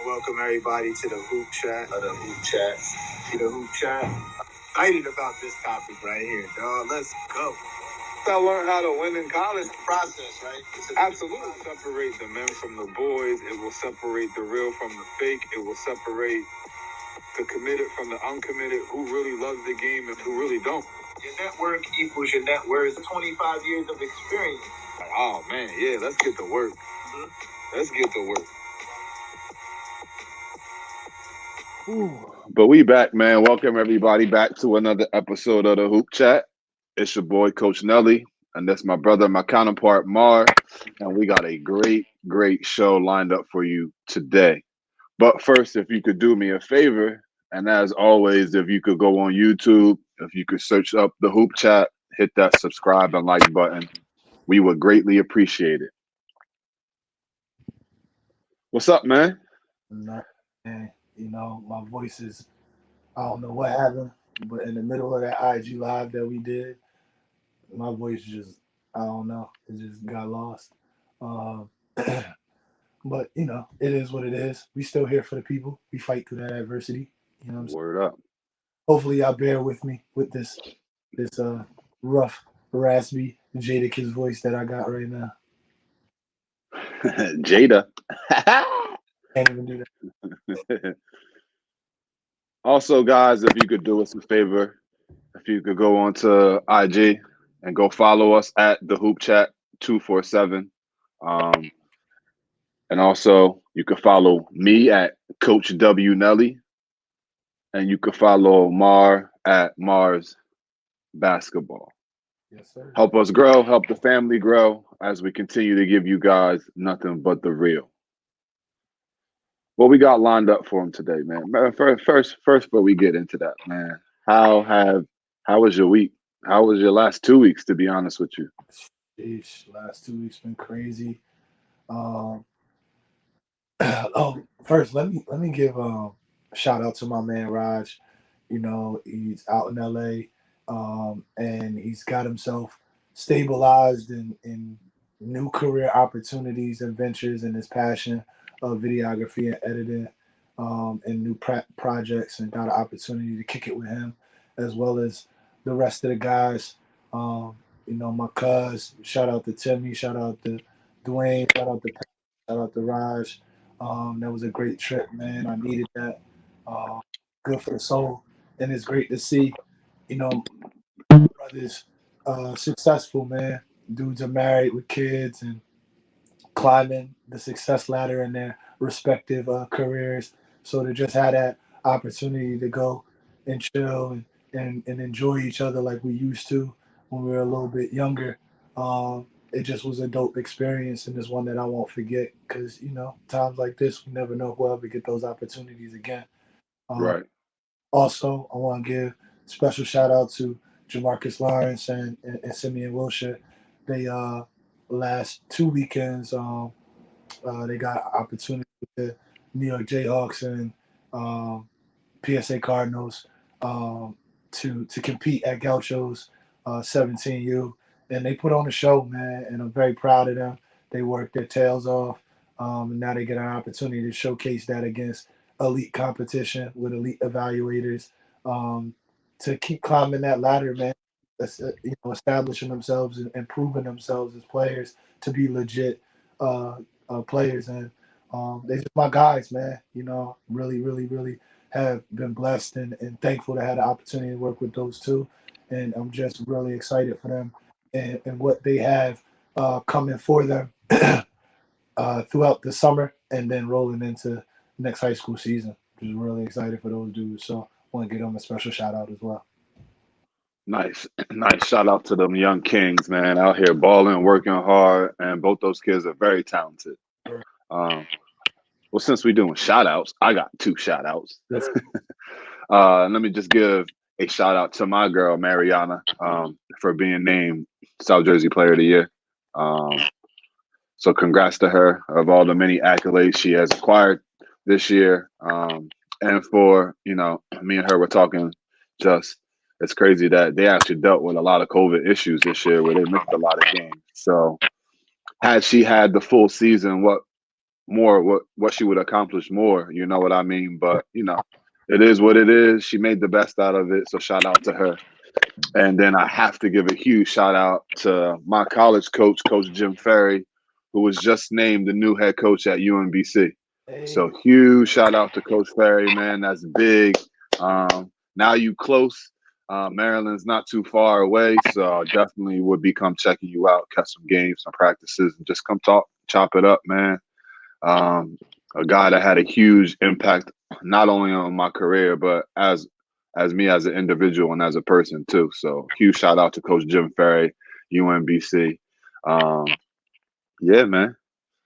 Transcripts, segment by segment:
welcome everybody to the Hoop Chat. The Hoop Chat. Excited about this topic right here, dog. Let's go. I learned how to win in college. Process, right? Absolutely. Separate the men from the boys. It will separate the real from the fake. It will separate the committed from the uncommitted, who really loves the game and who really don't. Your network equals your net worth. 25 years of experience. Like, oh, man, yeah, let's get to work. Let's get to work. But we back, man. Welcome everybody back to another episode of the Hoop Chat. It's your boy, Coach Nelly, and that's my brother, my counterpart, Mar. And we got a great show lined up for you today. But first, if you could do me a favor, and as always, if you could go on YouTube, if you could search up the Hoop Chat, hit that subscribe and like button. We would greatly appreciate it. What's up, man? And you know, my voice is, I don't know what happened, but in the middle of that IG live that we did, my voice just, I don't know, it just got lost. But you know, it is what it is. We still here for the people. We fight through that adversity. You know what I'm saying? Word up. Hopefully y'all bear with me with this rough, raspy Jadakiss voice that I got right now. Jada. Can't even do that. Also, guys, if you could do us a favor, if you could go on to IG and go follow us at the Hoop Chat 247. And also, you can follow me at Coach W Nelly, and you can follow Mar at Mars Basketball. Yes, sir. Help us grow, help the family grow as we continue to give you guys nothing but the real. What we got lined up for him today, man? First, before we get into that, man, how was your week? How was your last 2 weeks? To be honest with you, Sheesh, last 2 weeks been crazy. First, let me give a shout out to my man Raj. You know, he's out in LA, and he's got himself stabilized in new career opportunities and ventures in his passion of videography and editing, and new projects, and got an opportunity to kick it with him, as well as the rest of the guys. You know, my cuz, shout out to Timmy, shout out to Dwayne, shout out to Raj. That was a great trip, man. I needed that. Good for the soul, and it's great to see, you know, brothers successful, man. Dudes are married with kids and climbing the success ladder in their respective careers. So to just have that opportunity to go and chill and enjoy each other like we used to when we were a little bit younger, it just was a dope experience, and it's one that I won't forget because, you know, times like this, we never know if we'll ever get those opportunities again. right? Also, I want to give special shout out to Jamarcus Lawrence and Simeon Wilshire. They last 2 weekends, they got opportunity with the New York Jayhawks and PSA Cardinals to compete at Gaucho's 17U, and they put on a show, man. And I'm very proud of them. They worked their tails off, and now they get an opportunity to showcase that against elite competition with elite evaluators, to keep climbing that ladder, man. That's, you know, establishing themselves and proving themselves as players to be legit players, and they're just my guys, man. You know, really have been blessed and thankful to have the opportunity to work with those two, and I'm just really excited for them and what they have coming for them throughout the summer and then rolling into next high school season. Just really excited for those dudes, so I want to give them a special shout out as well. Nice shout out to them young kings, man, out here balling, working hard, and both those kids are very talented. Well, since we're doing shout outs, I got 2 shout outs. Let me just give a shout out to my girl Mariana for being named South Jersey Player of the Year. So congrats to her of all the many accolades she has acquired this year. And for, you know, me and her were talking, just it's crazy that they actually dealt with a lot of COVID issues this year where they missed a lot of games. So had she had the full season, what more what she would accomplish more. You know what I mean? But it is what it is. She made the best out of it, so shout out to her. And then I have to give a huge shout out to my college coach, Coach Jim Ferry, who was just named the new head coach at UMBC. Hey, So huge shout out to Coach Ferry, man. That's big. Now you close. Maryland's not too far away, so definitely would be come checking you out, catch some games, some practices, and just come talk, chop it up, man. Um, a guy that had a huge impact not only on my career but as me as an individual and as a person too. So huge shout out to Coach Jim Ferry, UMBC. Um, yeah, man.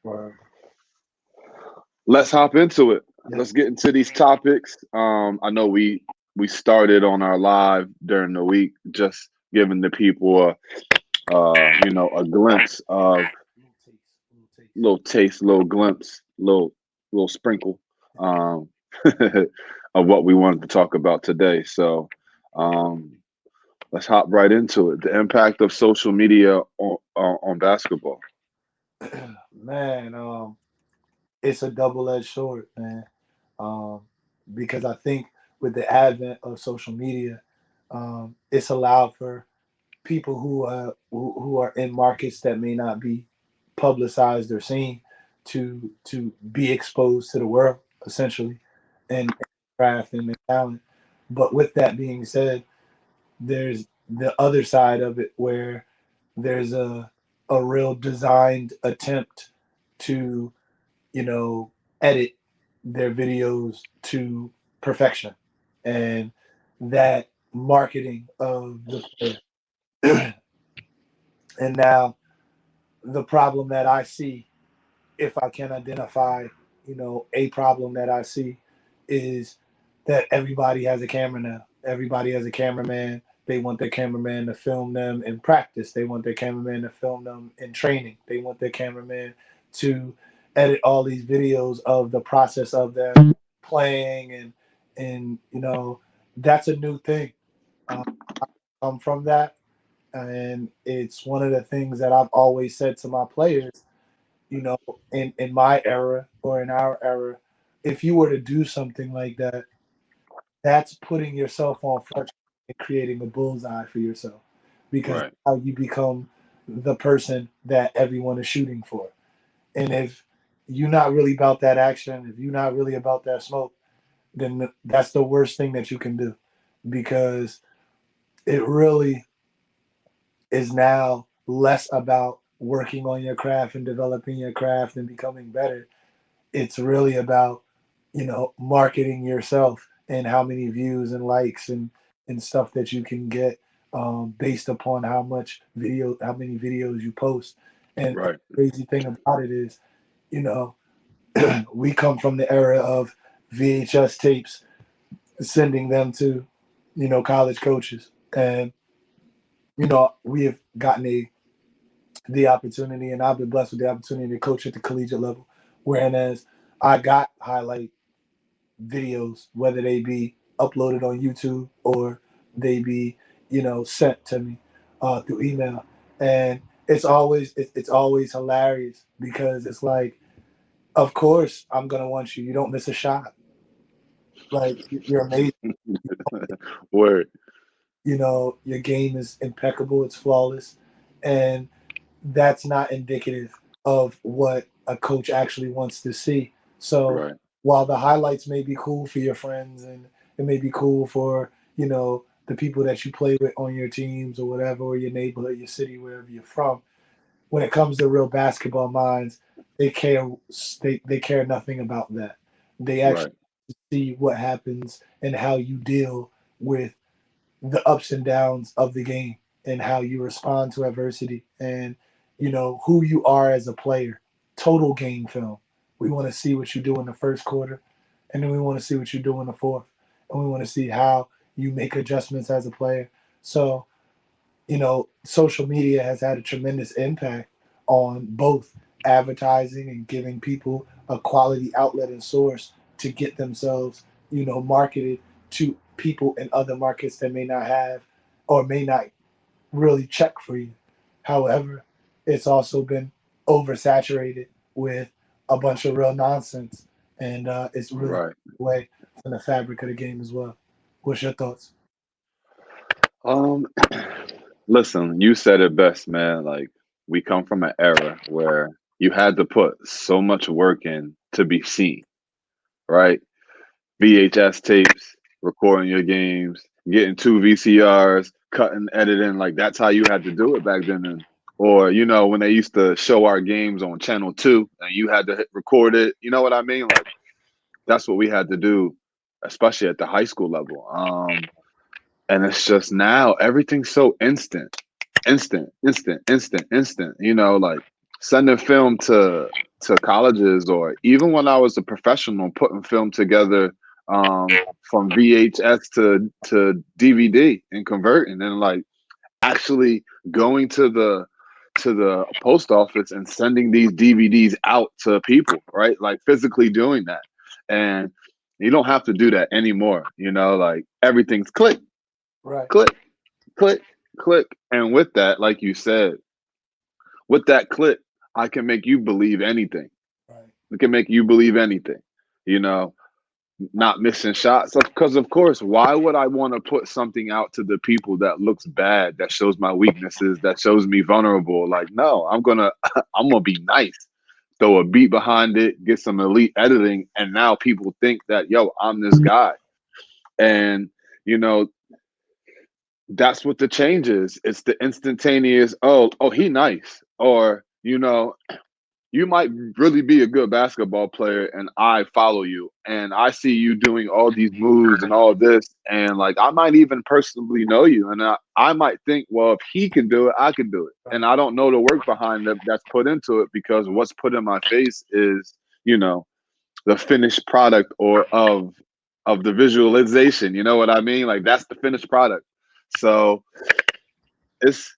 well, Let's hop into it. yeah. Let's get into these topics. I know we started on our live during the week, just giving the people a glimpse of Little taste, little taste. little taste, little glimpse, little sprinkle um, of what we wanted to talk about today. So um, let's hop right into it. The impact of social media on basketball. Man, it's a double-edged sword, man. Um, because I think with the advent of social media, it's allowed for people who are in markets that may not be publicized or seen to be exposed to the world essentially, and craft and talent. But with that being said, there's the other side of it where there's a real designed attempt to edit their videos to perfection, and that marketing of the player. And now the problem that I see, if I can identify, a problem that I see is that everybody has a camera now. Everybody has a cameraman. They want their cameraman to film them in practice. They want their cameraman to film them in training. They want their cameraman to edit all these videos of the process of them playing, and that's a new thing. Um, I'm from that, and it's one of the things that I've always said to my players, you know, in my era or in our era, if you were to do something like that, that's putting yourself on front and creating a bullseye for yourself, because Right, how you become the person that everyone is shooting for. And if you're not really about that action, if you're not really about that smoke, then that's the worst thing that you can do, because it really is now less about working on your craft and developing your craft and becoming better. It's really about marketing yourself and how many views and likes and stuff that you can get, based upon how many videos you post. And the right, crazy thing about it is, you know we come from the era of VHS tapes, sending them to college coaches, and we have gotten the opportunity, and I've been blessed with the opportunity to coach at the collegiate level, whereas I got highlight videos, whether they be uploaded on YouTube or they be, sent to me through email. And it's always hilarious, because it's like, of course I'm gonna want you. You don't miss a shot. Like, you're amazing. word, Your game is impeccable. It's flawless, and that's not indicative of what a coach actually wants to see. So right, while the highlights may be cool for your friends, and it may be cool for, the people that you play with on your teams or whatever, or your neighborhood, your city, wherever you're from, when it comes to real basketball minds, they care they care nothing about that. They actually right, see what happens and how you deal with the ups and downs of the game, and how you respond to adversity, and who you are as a player. Total game film. We want to see what you do in the first quarter, and then we want to see what you do in the fourth, and we want to see how you make adjustments as a player. So, social media has had a tremendous impact on both advertising and giving people a quality outlet and source to get themselves, marketed to people in other markets that may not have, or may not really check for you. However, it's also been oversaturated with a bunch of real nonsense, and it's really Right. away from the fabric of the game as well. What's your thoughts? Um, listen, you said it best, man. Like we come from an era where you had to put so much work in to be seen, right? VHS tapes, recording your games, getting two VCRs, cutting, editing. Like that's how you had to do it back then. And, or when they used to show our games on Channel 2 and you had to record it. You know what I mean? Like that's what we had to do, especially at the high school level. And it's just now everything's so instant, instant, instant, instant, instant. Like sending film to colleges, or even when I was a professional, putting film together from VHS to DVD and converting, and like actually going to the post office and sending these DVDs out to people, right? Like physically doing that, and you don't have to do that anymore. Like everything's click, Right, click, click, click. And with that, like you said, with that click, I can make you believe anything. right, It can make you believe anything, you know, not missing shots. Because, of course, why would I want to put something out to the people that looks bad, that shows my weaknesses, that shows me vulnerable? Like, no, I'm going to, I'm going to be nice. Throw a beat behind it, get some elite editing. And now people think that, yo, I'm this guy. And, you know, that's what the change is. It's the instantaneous, oh, he nice. Or, you might really be a good basketball player and I follow you and I see you doing all these moves and all this. And like, I might even personally know you. And I might think, well, if he can do it, I can do it. And I don't know the work behind that's put into it, because what's put in my face is, the finished product or of the visualization. You know what I mean? Like that's the finished product. So it's,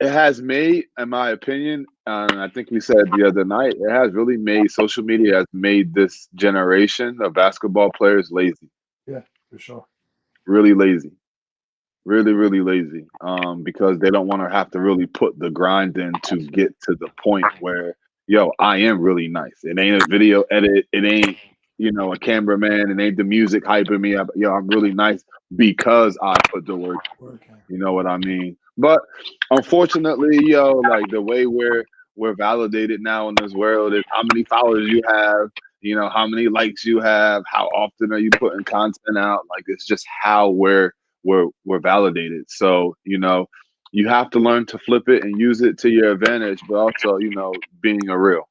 it has made, in my opinion, and I think we said the other night, it has really made, social media has made this generation of basketball players lazy, yeah, for sure. really lazy, really, really lazy, because they don't want to have to really put the grind in to get to the point where, yo, I am really nice. It ain't a video edit. It ain't, a cameraman. It ain't the music hyping me up. Yo, I'm really nice because I put the work. Working. You know what I mean? But unfortunately, like the way we're validated now in this world is how many followers you have, how many likes you have, how often are you putting content out? Like it's just how we're validated. So, you have to learn to flip it and use it to your advantage, but also, being a real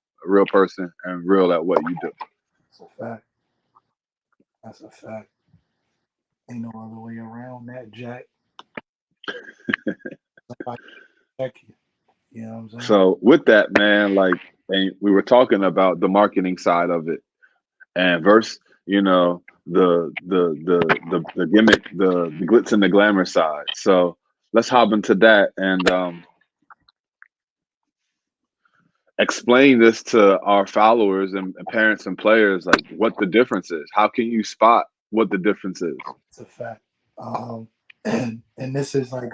person and real at what you do. That's a fact. That's a fact. Ain't no other way around that, Jack. Somebody check you. You know what I'm saying? So with that, man, like, and we were talking about the marketing side of it, and verse, the gimmick, the glitz and the glamour side. So let's hop into that and explain this to our followers and parents and players, like what the difference is. How can you spot what the difference is? It's a fact. And this is like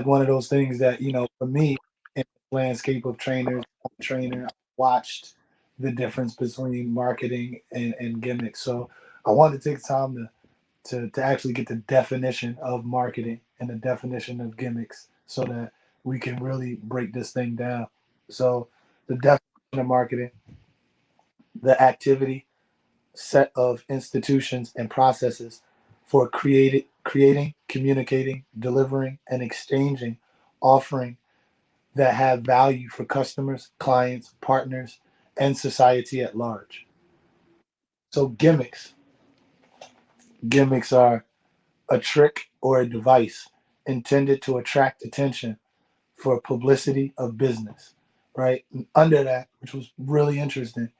one of those things that for me, in the landscape of trainers, I'm a trainer, I watched the difference between marketing and gimmicks. So I wanted to take time to actually get the definition of marketing and the definition of gimmicks so that we can really break this thing down. So the definition of marketing, the activity, set of institutions and processes for creating, communicating, delivering, and exchanging offering that have value for customers, clients, partners, and society at large. So gimmicks are a trick or a device intended to attract attention for publicity of business, right? And under that, which was really interesting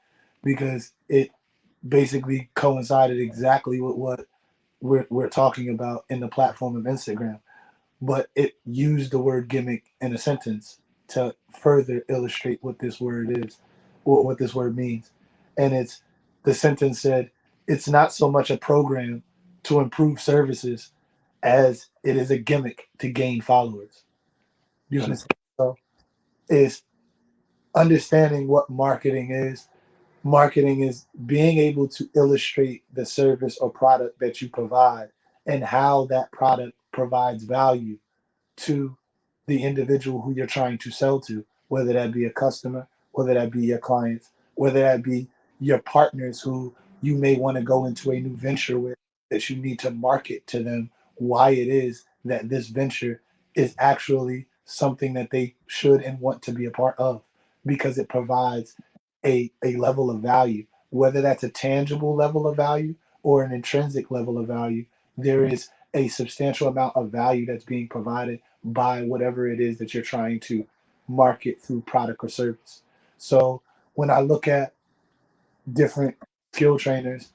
because it basically coincided exactly with what we're talking about in the platform of Instagram, but it used the word gimmick in a sentence to further illustrate what this word is, what this word means. And the sentence said, it's not so much a program to improve services as it is a gimmick to gain followers. You understand? So it's understanding what marketing is being able to illustrate the service or product that you provide and how that product provides value to the individual who you're trying to sell to, whether that be a customer, whether that be your clients, whether that be your partners who you may want to go into a new venture with, that you need to market to them why it is that this venture is actually something that they should and want to be a part of because it provides a level of value, whether that's a tangible level of value or an intrinsic level of value. There is a substantial amount of value that's being provided by whatever it is that you're trying to market through product or service. So when I look at different skill trainers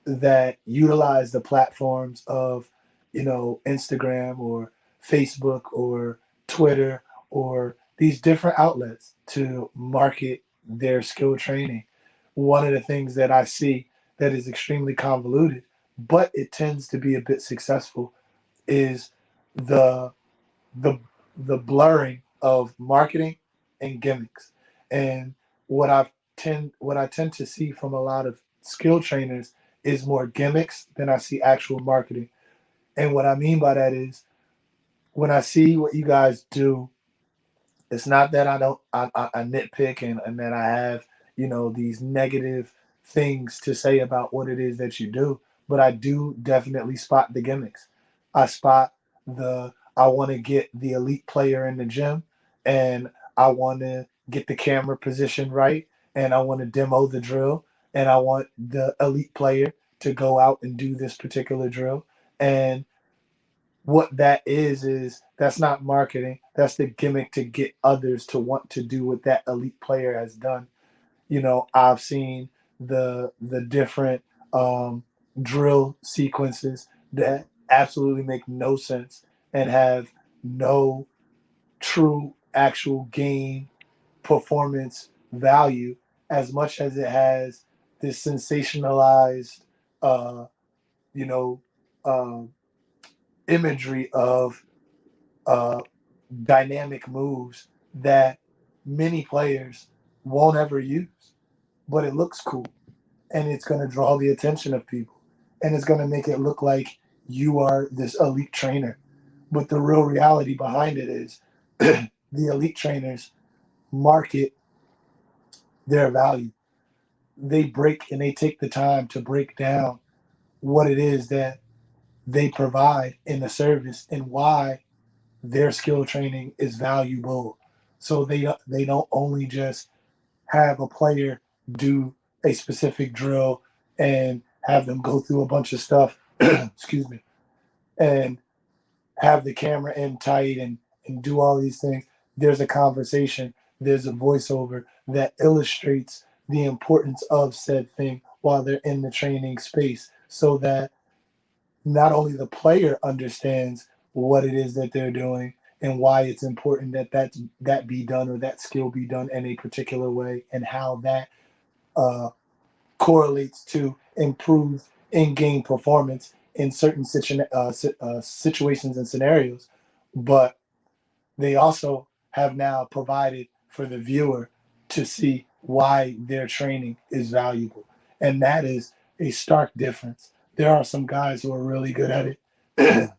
that utilize the platforms of, Instagram or Facebook or Twitter or these different outlets to market their skill training, one of the things that I see that is extremely convoluted, but it tends to be a bit successful, is the the the blurring of marketing and gimmicks. And what I tend to see from a lot of skill trainers is more gimmicks than I see actual marketing. And what I mean by that is when I see what you guys do, it's not that I don't I nitpick and that I have these negative things to say about what it is that you do, but I do definitely spot the gimmicks. I spot the I want to get the elite player in the gym, and I want to get the camera position right, and I want to demo the drill, and I want the elite player to go out and do this particular drill. And what that is that's not marketing. That's the gimmick to get others to want to do what that elite player has done. I've seen the different drill sequences that absolutely make no sense and have no true actual game performance value as much as it has this sensationalized uh you know uh, imagery of uh, dynamic moves that many players won't ever use, but it looks cool and it's going to draw the attention of people and it's going to make it look like you are this elite trainer. But the real reality behind it is the elite trainers market their value. They break and they take the time to break down what it is that they provide in the service and why their skill training is valuable. So they don't only just have a player do a specific drill and have them go through a bunch of stuff, excuse me, and have the camera in tight and do all these things. There's a conversation, there's a voiceover that illustrates the importance of said thing while they're in the training space so that not only the player understands what it is that they're doing and why it's important that be done or that skill be done in a particular way and how that uh, correlates to improved in-game performance in certain situations and scenarios, but they also have now provided for the viewer to see why their training is valuable. And that is a stark difference. There are some guys who are really good at it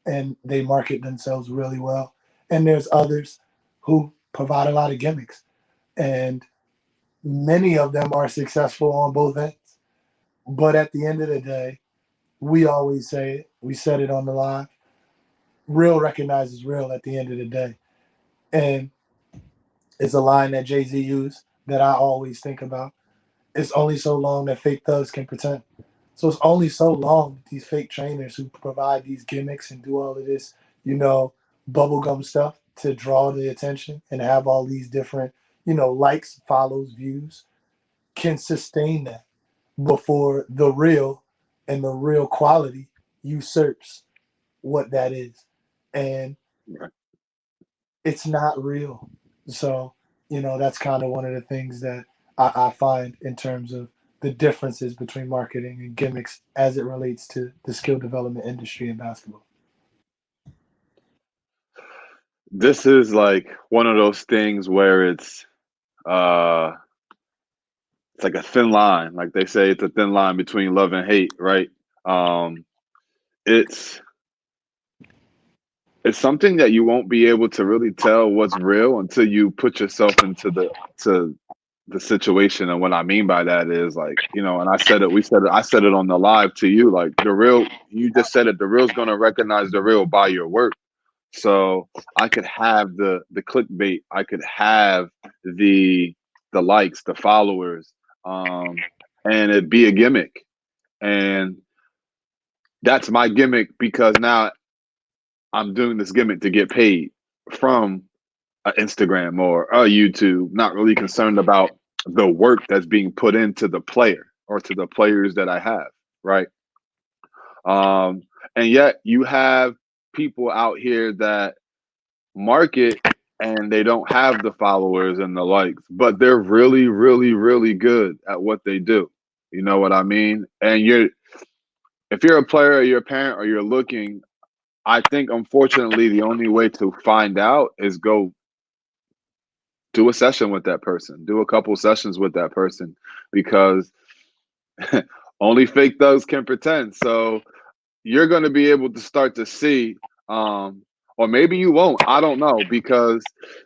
and they market themselves really well. And there's others who provide a lot of gimmicks. And many of them are successful on both ends. But at the end of the day, we always say it, we said it on the live, real recognizes real at the end of the day. And it's a line that Jay-Z used that I always think about. It's only so long that fake thugs can pretend. So it's only so long these fake trainers who provide these gimmicks and do all of this, bubblegum stuff to draw the attention and have all these different, likes, follows, views can sustain that before the real and the real quality usurps what that is. And it's not real. So, that's kind of one of the things that I find in terms of the differences between marketing and gimmicks as it relates to the skill development industry in basketball. This is like one of those things where it's it's like a thin line. Like they say, it's a thin line between love and hate, right? Um, it's it's something that you won't be able to really tell what's real until you put yourself into the situation. And what I mean by that is, like, and I said it, I said it on the live to you, like, the real, you just said it, the real's gonna recognize the real by your work. So I could have the clickbait, I could have the likes, the followers, and it'd be a gimmick. And that's my gimmick, because now I'm doing this gimmick to get paid from Instagram or YouTube, not really concerned about the work that's being put into the player or to the players that I have, right? And yet you have people out here that market and they don't have the followers and the likes, but they're really, really, really good at what they do. You know what I mean? And if you're a player or you're a parent or you're looking, I think unfortunately the only way to find out is go do a session with that person, do a couple sessions with that person, because only fake thugs can pretend. So you're going to be able to start to see, or maybe you won't. I don't know, because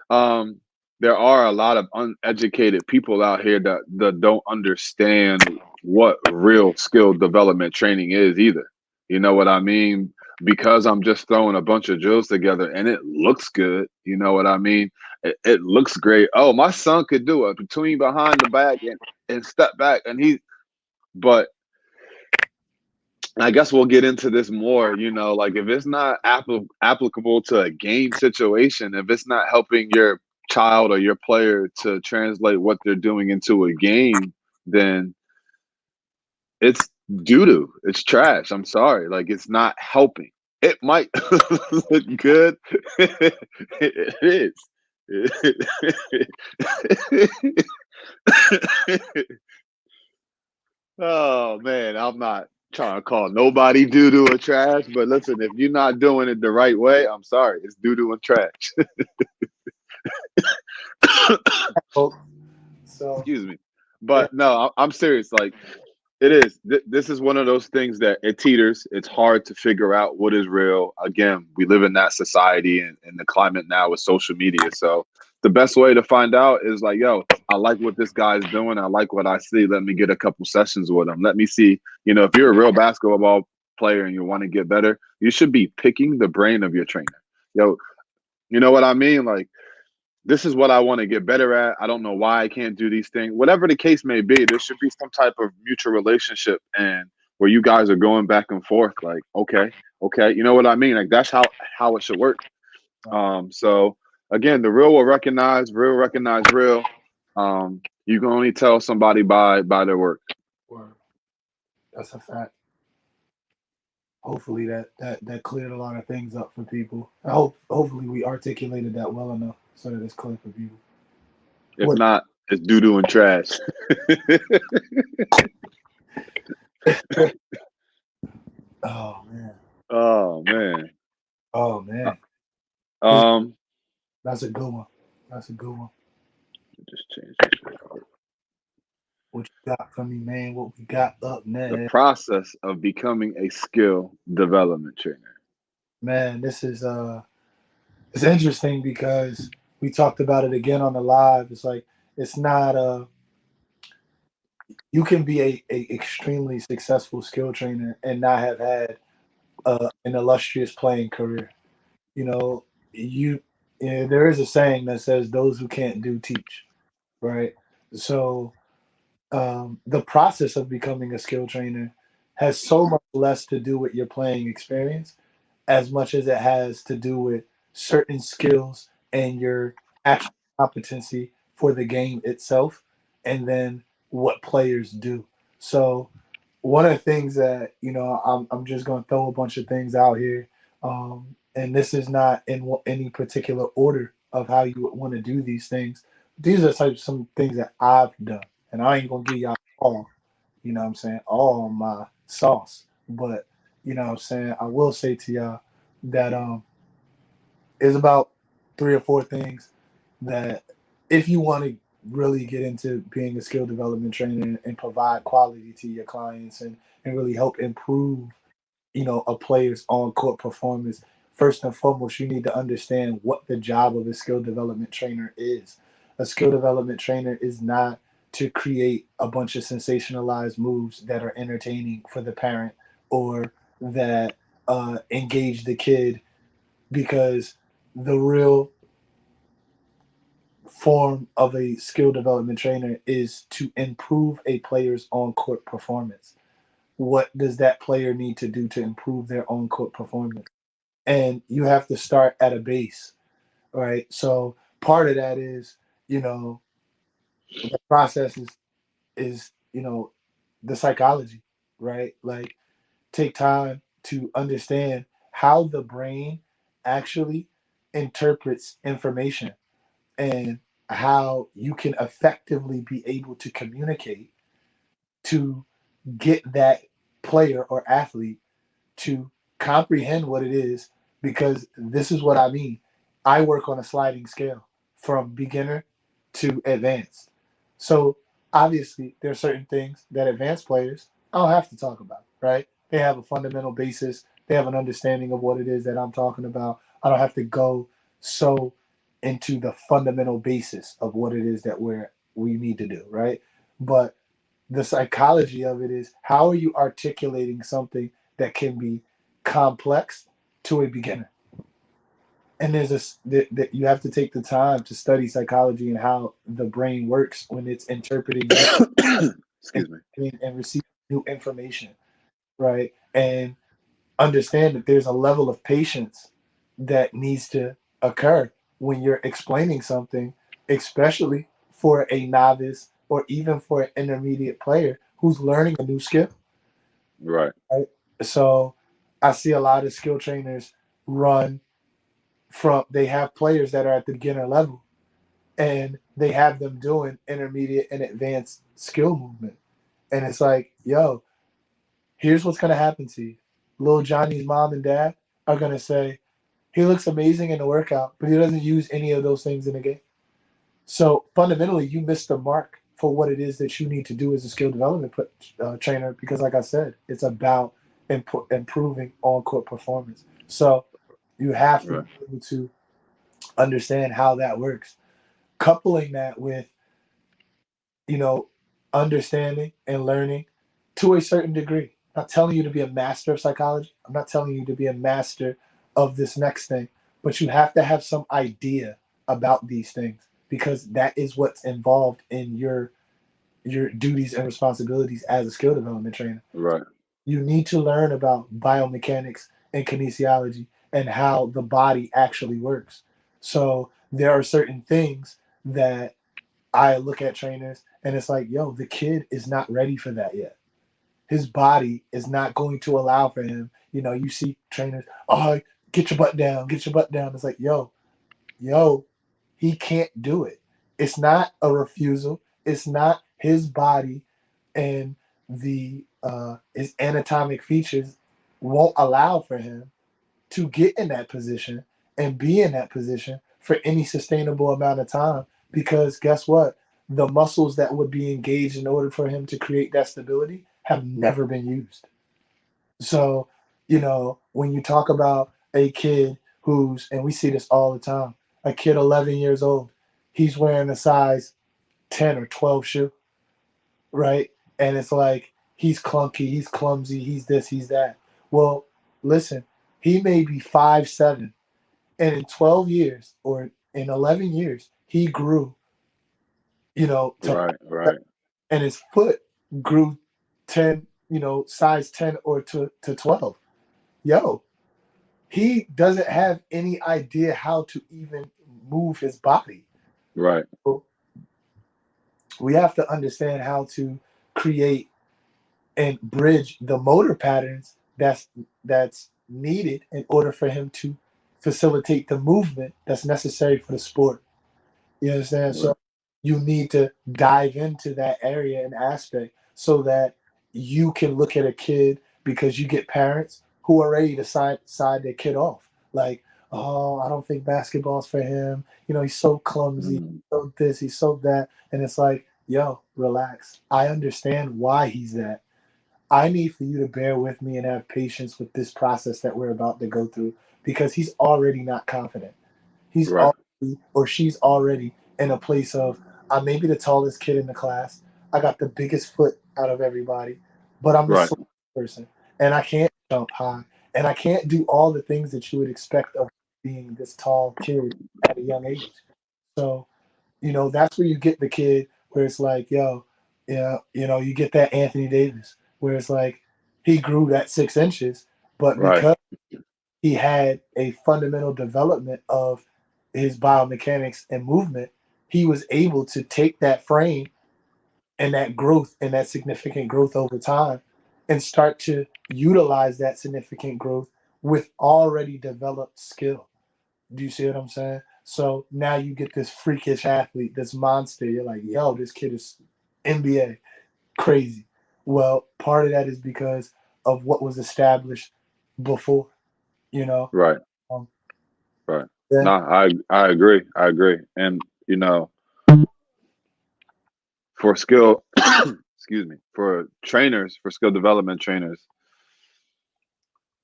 there are a lot of uneducated people out here that don't understand what real skill development training is either. You know what I mean? Because I'm just throwing a bunch of drills together and it looks good. You know what I mean? It looks great. Oh, my son could do it between behind the back and step back. But I guess we'll get into this more, like, if it's not applicable to a game situation, if it's not helping your child or your player to translate what they're doing into a game, then it's doo-doo. It's trash. I'm sorry. Like, it's not helping. It might look good. It is. Oh man, I'm not trying to call nobody doo doo or trash, but listen, if you're not doing it the right way, I'm sorry, it's doo doo and trash. So Excuse me, yeah, but no, I'm serious. Like, it is. This is one of those things that it teeters. It's hard to figure out what is real. Again, we live in that society and the climate now with social media. So the best way to find out is like, yo, I like what this guy's doing. I like what I see. Let me get a couple sessions with him. Let me see. If you're a real basketball player and you want to get better, you should be picking the brain of your trainer. Yo, you know what I mean? Like, this is what I want to get better at. I don't know why I can't do these things. Whatever the case may be, there should be some type of mutual relationship, and where you guys are going back and forth. Like, okay, you know what I mean? Like, that's how it should work. So again, the real will recognize real. You can only tell somebody by their work. that's a fact. Hopefully that cleared a lot of things up for people. Hopefully we articulated that well enough so that it's clear for people. If not, it's doo doo and trash. Oh man. Oh man. Oh man. Um, That's a good one. That's a good one. just change this real quick. What you got for me, man? What we got up The next? process of becoming a skill development trainer. Man, this is it's interesting because we talked about it again on the live. It's like it's not you can be a extremely successful skill trainer and not have had an illustrious playing career. You know, you there is a saying that says those who can't do teach, right? So the process of becoming a skill trainer has so much less to do with your playing experience as much as it has to do with certain skills and your actual competency for the game itself, and then what players do. So one of the things that I'm just going to throw a bunch of things out here, and this is not in any particular order of how you would want to do these things. These are some things that I've done, and I ain't gonna give y'all all, what I'm saying, all my sauce, but what I'm saying, I will say to y'all that is about three or four things that if you want to really get into being a skill development trainer and provide quality to your clients and really help improve, a player's on court performance, first and foremost, you need to understand what the job of a skill development trainer is. A skill development trainer is not to create a bunch of sensationalized moves that are entertaining for the parent or that engage the kid, because the real form of a skill development trainer is to improve a player's on court performance. What does that player need to do to improve their on court performance? And you have to start at a base, right? So part of that is, you know, the process is the psychology, right? Like, take time to understand how the brain actually interprets information and how you can effectively be able to communicate to get that player or athlete to comprehend what it is, because this is what I mean. I work on a sliding scale from beginner to advanced. So obviously there are certain things that advanced players I don't have to talk about, right? They have a fundamental basis. They have an understanding of what it is that I'm talking about. I don't have to go so into the fundamental basis of what it is that we need to do, right? But the psychology of it is, how are you articulating something that can be complex to a beginner? And there's that you have to take the time to study psychology and how the brain works when it's interpreting Excuse me. and receiving new information, right? And understand that there's a level of patience that needs to occur when you're explaining something, especially for a novice or even for an intermediate player who's learning a new skill. Right. Right? So I see a lot of skill trainers run they have players that are at the beginner level and they have them doing intermediate and advanced skill movement. And it's like, yo, here's what's going to happen to you. Little Johnny's mom and dad are going to say, he looks amazing in the workout, but he doesn't use any of those things in the game. So fundamentally, you missed the mark for what it is that you need to do as a skill development trainer, because, like I said, it's about improving on court performance. So you have to Right. be able to understand how that works. Coupling that with, you know, understanding and learning to a certain degree. I'm not telling you to be a master of psychology. I'm not telling you to be a master of this next thing, but you have to have some idea about these things, because that is what's involved in your duties and responsibilities as a skill development trainer. Right. You need to learn about biomechanics and kinesiology and how the body actually works. So there are certain things that I look at trainers and it's like, yo, the kid is not ready for that yet. His body is not going to allow for him. You see trainers, oh, get your butt down, get your butt down. It's like, yo, he can't do it. It's not a refusal. It's not his body and the his anatomic features won't allow for him to get in that position and be in that position for any sustainable amount of time. Because guess what? The muscles that would be engaged in order for him to create that stability have never been used. So, when you talk about a kid and we see this all the time, a kid 11 years old, he's wearing a size 10 or 12 shoe, right? And it's like, he's clunky, he's clumsy, he's this, he's that. Well, listen, he may be 5'7", and in 12 years or in 11 years, he grew, to, Right. Right. and his foot grew 10, size 10 or to 12. Yo, he doesn't have any idea how to even move his body. Right. So we have to understand how to create and bridge the motor patterns that's needed in order for him to facilitate the movement that's necessary for the sport. You understand? Right. So you need to dive into that area and aspect so that you can look at a kid, because you get parents who are ready to side their kid off. Like, oh, I don't think basketball's for him. He's so clumsy, Mm, so this, he's so that. And it's like, yo, relax. I understand why he's that. I need for you to bear with me and have patience with this process that we're about to go through because he's already not confident. He's right, already or she's already in a place of I may be the tallest kid in the class. I got the biggest foot out of everybody, but I'm the right, slowest person, and I can't jump high, and I can't do all the things that you would expect of being this tall kid at a young age. So that's where you get the kid where it's like, yo, yeah, you get that Anthony Davis where it's like he grew that 6 inches, but right, because he had a fundamental development of his biomechanics and movement, he was able to take that frame and that growth and that significant growth over time and start to utilize that significant growth with already developed skill. Do you see what I'm saying? So now you get this freakish athlete, this monster. You're like, yo, this kid is NBA crazy. Well, part of that is because of what was established before, you know. right, Um, right. yeah, No, I agree. I agree. And for skill, excuse me, for trainers, for skill development trainers,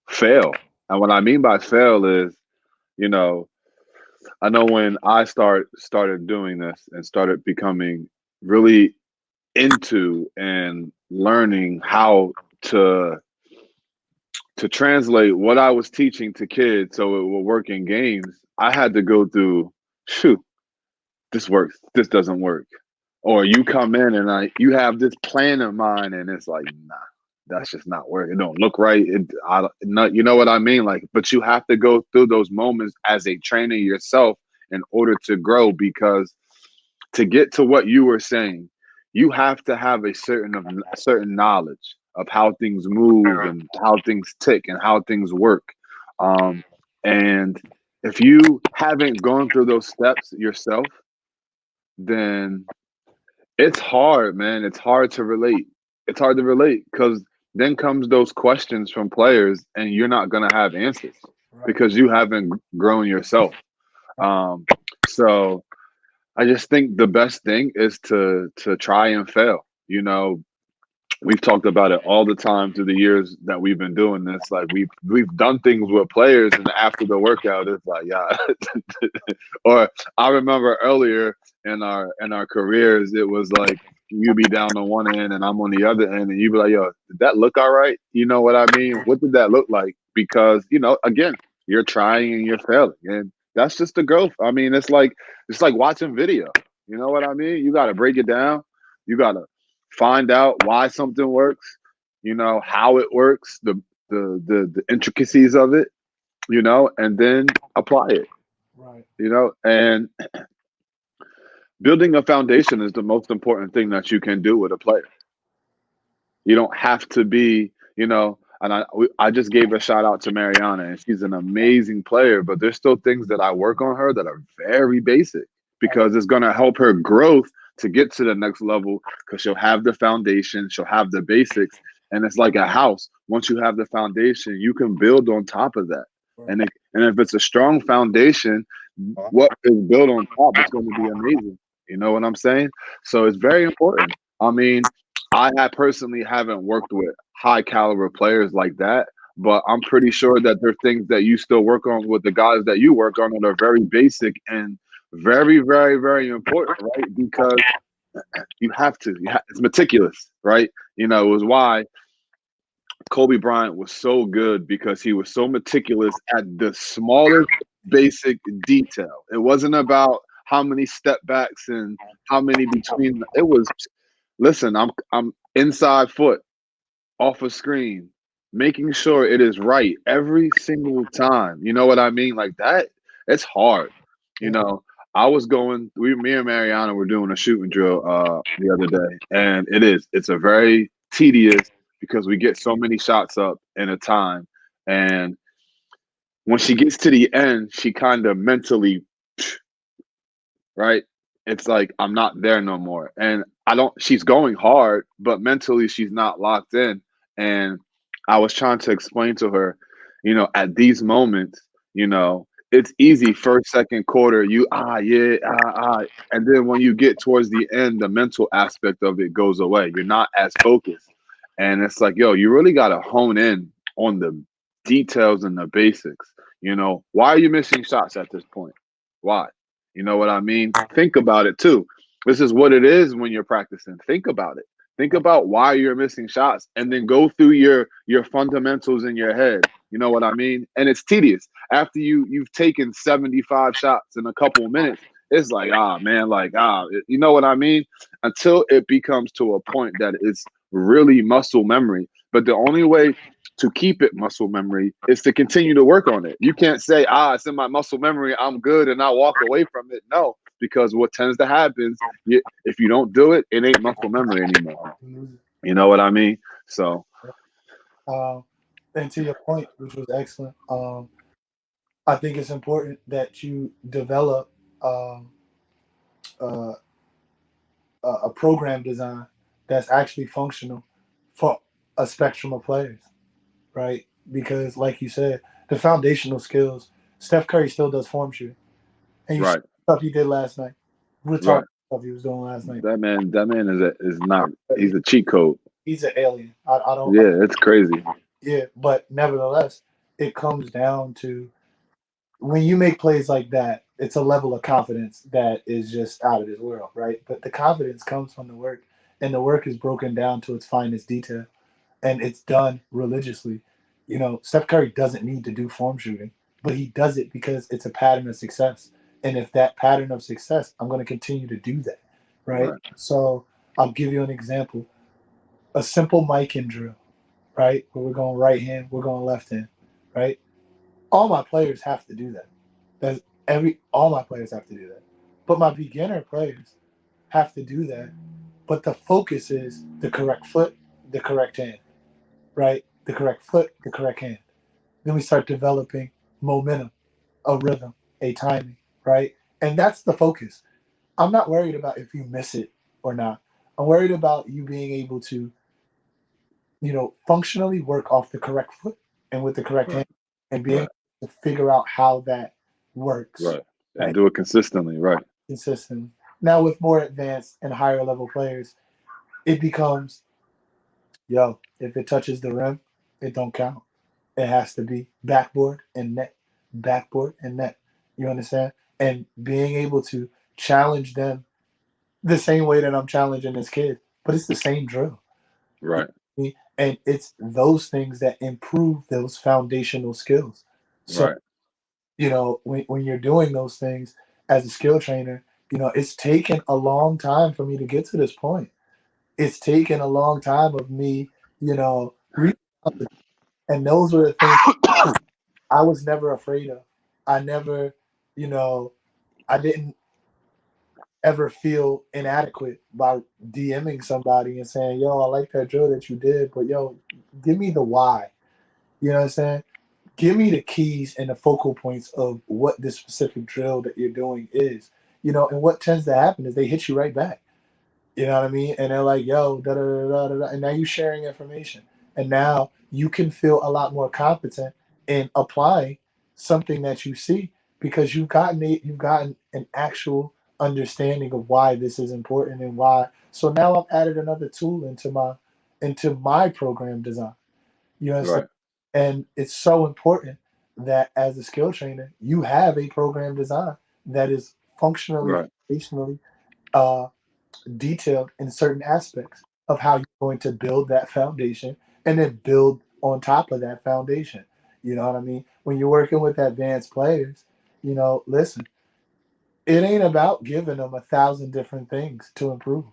fail. And what I mean by fail is, you know, I know when I started doing this and started becoming really into and learning how to to translate what I was teaching to kids so it will work in games, I had to go through, shoot, this works, this doesn't work. Or you come in and you have this plan in mind and it's like, nah, that's just not working. It don't look right. You know what I mean? Like, but you have to go through those moments as a trainer yourself in order to grow because to get to what you were saying, you have to have a certain knowledge of how things move and how things tick and how things work. Um, and if you haven't gone through those steps yourself, then it's hard, man. It's hard to relate. It's hard to relate because then comes those questions from players, and you're not gonna have answers right. because you haven't grown yourself. Um, so I just think the best thing is to try and fail. We've talked about it all the time through the years that we've been doing this. Like we've done things with players, and after the workout, it's like, yeah. Or I remember earlier in our careers, it was like you be down on one end and I'm on the other end, and you be like, yo, did that look all right? You know what I mean? What did that look like? Because again, you're trying and you're failing, and that's just the growth. I mean, it's like watching video. You know what I mean? You got to break it down. You got to find out why something works, how it works, the intricacies of it, and then apply it, Right. and building a foundation is the most important thing that you can do with a player. You don't have to be, and I just gave a shout out to Mariana, and she's an amazing player, but there's still things that I work on her that are very basic because it's going to help her growth to get to the next level because she'll have the foundation, she'll have the basics, and it's like a house. Once you have the foundation, you can build on top of that. Right. And if it's a strong foundation, what is built on top is going to be amazing. You know what I'm saying? So it's very important. I mean, I personally haven't worked with high caliber players like that, but I'm pretty sure that there are things that you still work on with the guys that you work on that are very basic and very, very, very important, right? Because you have to. It's meticulous, right? It was why Kobe Bryant was so good because he was so meticulous at the smallest basic detail. It wasn't about how many step backs and how many between. It was, listen, I'm inside foot off a screen, making sure it is right every single time. You know what I mean? Like that, it's hard. You Yeah. know, I was me and Mariana were doing a shooting drill the other day, and it's a very tedious because we get so many shots up in a time. And when she gets to the end, she kind of mentally, right? It's like I'm not there no more. And she's going hard, but mentally she's not locked in. And I was trying to explain to her, at these moments, it's easy first, second quarter. You yeah and then when you get towards the end, the mental aspect of it goes away. You're not as focused, and it's like, yo, you really got to hone in on the details and the basics. Why are you missing shots at this point? Why? You know what I mean? Think about it too. This is what it is when you're practicing. Think about it. Think about why you're missing shots, and then go through your fundamentals in your head. You know what I mean? And it's tedious after you've taken 75 shots in a couple of minutes. It's like, man, like, you know what I mean? Until it becomes to a point that it's really muscle memory. But the only way to keep it muscle memory is to continue to work on it. You can't say, it's in my muscle memory, I'm good, and I walk away from it. No, because what tends to happen, if you don't do it, it ain't muscle memory anymore. You know what I mean? So, and to your point, which was excellent, I think it's important that you develop um, uh, a program design that's actually functional for a spectrum of players, right? Because, like you said, the foundational skills, Steph Curry still does form shooting, and you see right, the stuff he did last night. We're talking right. stuff he was doing last night. That man is not. He's a cheat code. He's an alien. I don't. Yeah, it's crazy. Yeah, but nevertheless, it comes down to when you make plays like that, it's a level of confidence that is just out of this world, right? But the confidence comes from the work, and the work is broken down to its finest detail, and it's done religiously. Steph Curry doesn't need to do form shooting, but he does it because it's a pattern of success. And if that pattern of success, I'm going to continue to do that, right? Right, So I'll give you an example. A simple mic and drill, right? Where we're going right hand, we're going left hand, right? All my players have to do that. All my players have to do that. But my beginner players have to do that. But the focus is the correct foot, the correct hand, right? The correct foot, the correct hand. Then we start developing momentum, a rhythm, a timing, right? And that's the focus. I'm not worried about if you miss it or not. I'm worried about you being able to, functionally work off the correct foot and with the correct right, hand and being right, able to figure out how that works, right. And right? do it consistently. Right, Consistently. Now with more advanced and higher level players, it becomes, if it touches the rim, it don't count. It has to be backboard and net, backboard and net. You understand? And being able to challenge them the same way that I'm challenging this kid, but it's the same drill. right, And it's those things that improve those foundational skills. So, right, when you're doing those things as a skill trainer, it's taken a long time for me to get to this point. It's taken a long time of me, reaching out to, and those were the things I was never afraid of. I never, you know, I didn't ever feel inadequate by DMing somebody and saying, "Yo, I like that drill that you did, but yo, give me the why." You know what I'm saying? Give me the keys and the focal points of what this specific drill that you're doing is. And what tends to happen is they hit you right back. You know what I mean? And they're like, yo, da da da da da, da. And now you're sharing information. And now you can feel a lot more competent in applying something that you see because you've gotten an actual understanding of why this is important and why. So now I've added another tool into my program design. You understand? right, And it's so important that as a skill trainer, you have a program design that is functionally, right, foundationally, uh, detailed in certain aspects of how you're going to build that foundation and then build on top of that foundation. You know what I mean? When you're working with advanced players, listen, it ain't about giving them 1,000 different things to improve.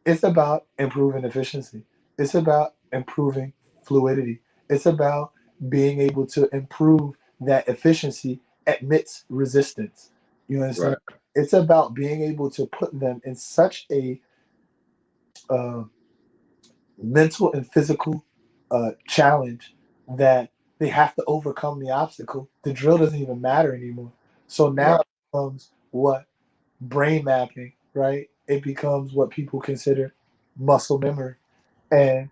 It's about improving efficiency. It's about improving fluidity. It's about being able to improve that efficiency amidst resistance. You understand? right, It's about being able to put them in such a uh, mental and physical challenge that they have to overcome the obstacle. The drill doesn't even matter anymore. So now right, it becomes what brain mapping, right? It becomes what people consider muscle memory. And